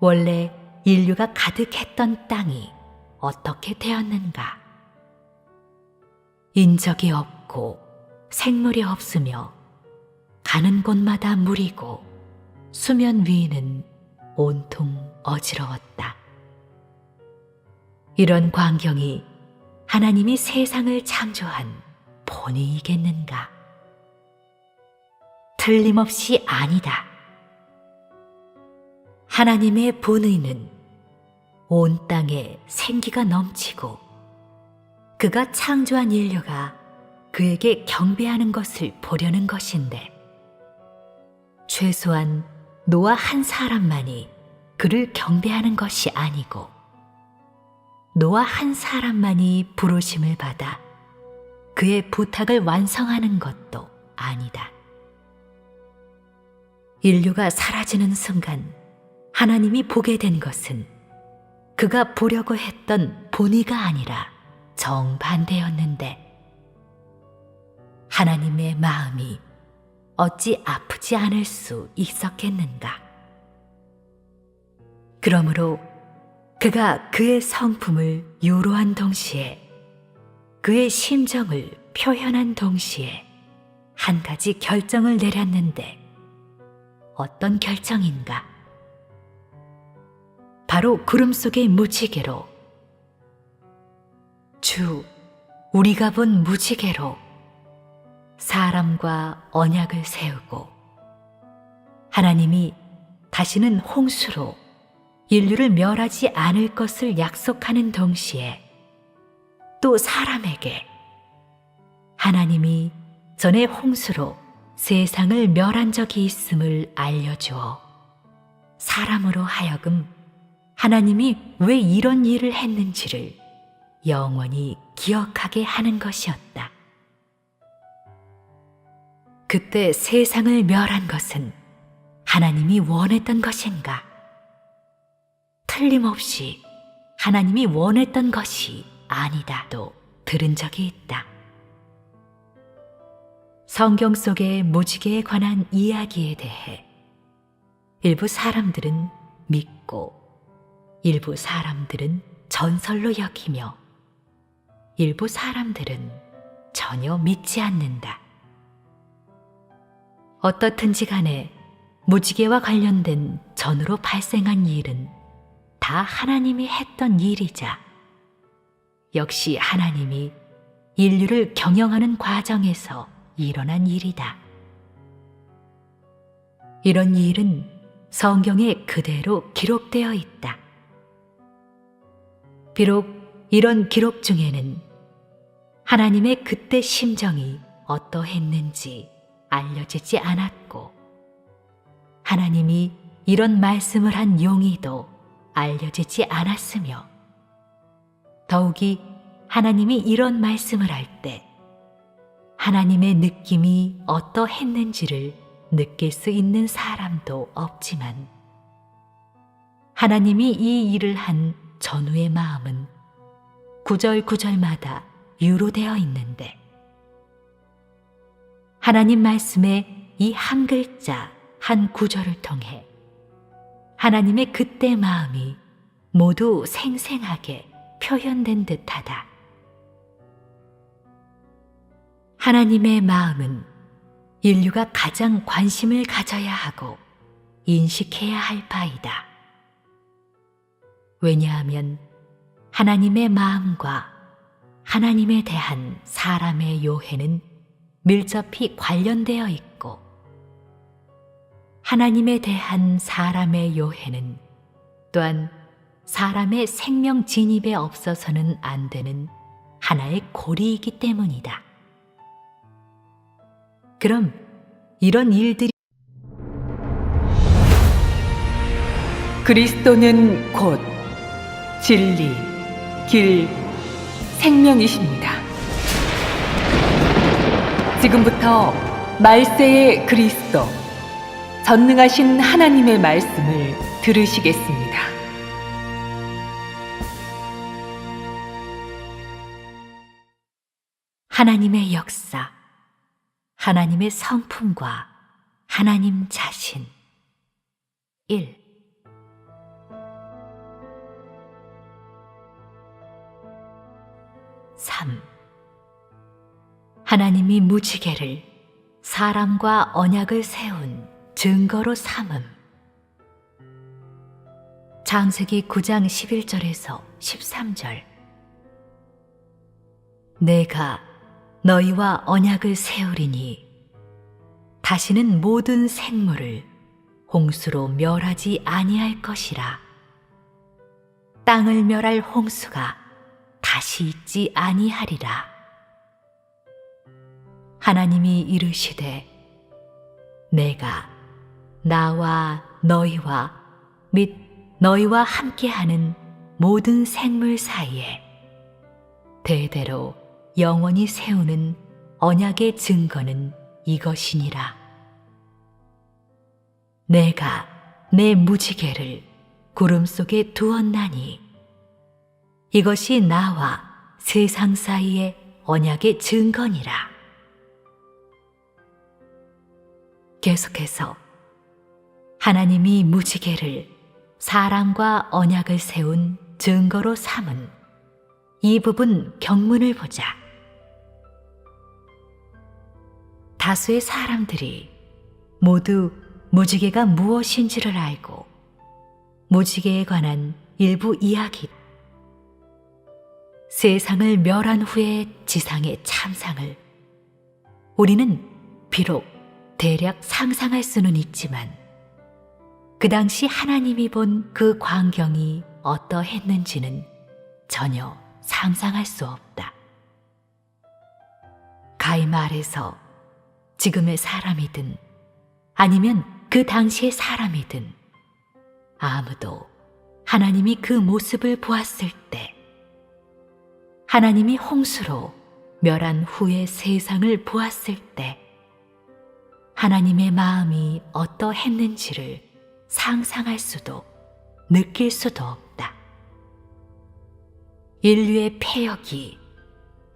원래 인류가 가득했던 땅이 어떻게 되었는가? 인적이 없고 생물이 없으며 가는 곳마다 물이고 수면 위는 온통 어지러웠다. 이런 광경이 하나님이 세상을 창조한 본의이겠는가? 틀림없이 아니다. 하나님의 본의는 온 땅에 생기가 넘치고 그가 창조한 인류가 그에게 경배하는 것을 보려는 것인데, 최소한 노아 한 사람만이 그를 경배하는 것이 아니고 노아 한 사람만이 부르심을 받아 그의 부탁을 완성하는 것도 아니다. 인류가 사라지는 순간 하나님이 보게 된 것은 그가 보려고 했던 본의가 아니라 정반대였는데, 하나님의 마음이 어찌 아프지 않을 수 있었겠는가? 그러므로 그가 그의 성품을 유로한 동시에 그의 심정을 표현한 동시에 한 가지 결정을 내렸는데, 어떤 결정인가? 바로 구름 속의 무지개로, 주, 우리가 본 무지개로 사람과 언약을 세우고, 하나님이 다시는 홍수로 인류를 멸하지 않을 것을 약속하는 동시에 또 사람에게 하나님이 전에 홍수로 세상을 멸한 적이 있음을 알려주어 사람으로 하여금 하나님이 왜 이런 일을 했는지를 영원히 기억하게 하는 것이었다. 그때 세상을 멸한 것은 하나님이 원했던 것인가? 틀림없이 하나님이 원했던 것이 아니다도 들은 적이 있다. 성경 속의 무지개에 관한 이야기에 대해 일부 사람들은 믿고 일부 사람들은 전설로 여기며 일부 사람들은 전혀 믿지 않는다. 어떻든지 간에 무지개와 관련된 전으로 발생한 일은 다 하나님이 했던 일이자 역시 하나님이 인류를 경영하는 과정에서 일어난 일이다. 이런 일은 성경에 그대로 기록되어 있다. 비록 이런 기록 중에는 하나님의 그때 심정이 어떠했는지 알려지지 않았고 하나님이 이런 말씀을 한 용의도 알려지지 않았으며 더욱이 하나님이 이런 말씀을 할 때 하나님의 느낌이 어떠했는지를 느낄 수 있는 사람도 없지만 하나님이 이 일을 한 전후의 마음은 구절구절마다 유로되어 있는데 하나님 말씀의 이 한 글자 한 구절을 통해 하나님의 그때 마음이 모두 생생하게 표현된 듯하다. 하나님의 마음은 인류가 가장 관심을 가져야 하고 인식해야 할 바이다. 왜냐하면 하나님의 마음과 하나님에 대한 사람의 요해는 밀접히 관련되어 있고 하나님에 대한 사람의 요해는 또한 사람의 생명 진입에 없어서는 안 되는 하나의 고리이기 때문이다. 그럼 이런 일들이 그리스도는 곧 진리, 길, 생명이십니다. 지금부터 말세의 그리스도, 전능하신 하나님의 말씀을 들으시겠습니다. 하나님의 역사, 하나님의 성품과 하나님 자신. 1. 하나님이 무지개를 사람과 언약을 세운 증거로 삼음. 창세기 9장 11절에서 13절. 내가 너희와 언약을 세우리니 다시는 모든 생물을 홍수로 멸하지 아니할 것이라. 땅을 멸할 홍수가 다시 있지 아니하리라. 하나님이 이르시되 내가 나와 너희와 및 너희와 함께하는 모든 생물 사이에 대대로 영원히 세우는 언약의 증거는 이것이니라. 내가 내 무지개를 구름 속에 두었나니 이것이 나와 세상 사이의 언약의 증거니라. 계속해서 하나님이 무지개를 사람과 언약을 세운 증거로 삼은 이 부분 경문을 보자. 다수의 사람들이 모두 무지개가 무엇인지를 알고 무지개에 관한 일부 이야기, 세상을 멸한 후의 지상의 참상을 우리는 비록 대략 상상할 수는 있지만 그 당시 하나님이 본 그 광경이 어떠했는지는 전혀 상상할 수 없다. 가히 말해서 지금의 사람이든 아니면 그 당시의 사람이든 아무도 하나님이 그 모습을 보았을 때, 하나님이 홍수로 멸한 후의 세상을 보았을 때 하나님의 마음이 어떠했는지를 상상할 수도 느낄 수도 없다. 인류의 폐역이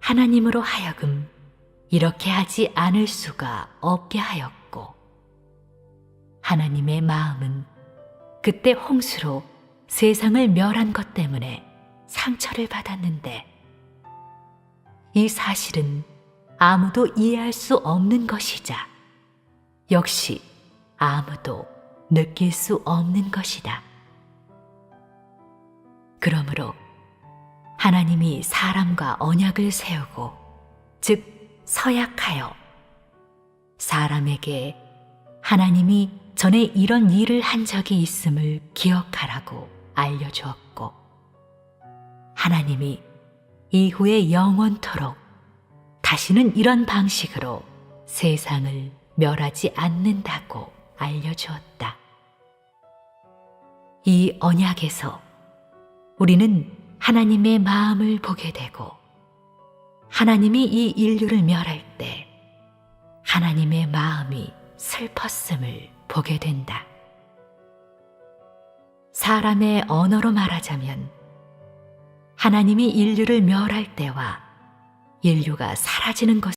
하나님으로 하여금 이렇게 하지 않을 수가 없게 하였고, 하나님의 마음은 그때 홍수로 세상을 멸한 것 때문에 상처를 받았는데, 이 사실은 아무도 이해할 수 없는 것이자 역시 아무도 느낄 수 없는 것이다. 그러므로 하나님이 사람과 언약을 세우고, 즉 서약하여 사람에게 하나님이 전에 이런 일을 한 적이 있음을 기억하라고 알려주었고, 하나님이 이후에 영원토록 다시는 이런 방식으로 세상을 멸하지 않는다고 알려주었다. 이 언약에서 우리는 하나님의 마음을 보게 되고, 하나님이 이 인류를 멸할 때 하나님의 마음이 슬펐음을 보게 된다. 사람의 언어로 말하자면 하나님이 인류를 멸할 때와 인류가 사라지는 것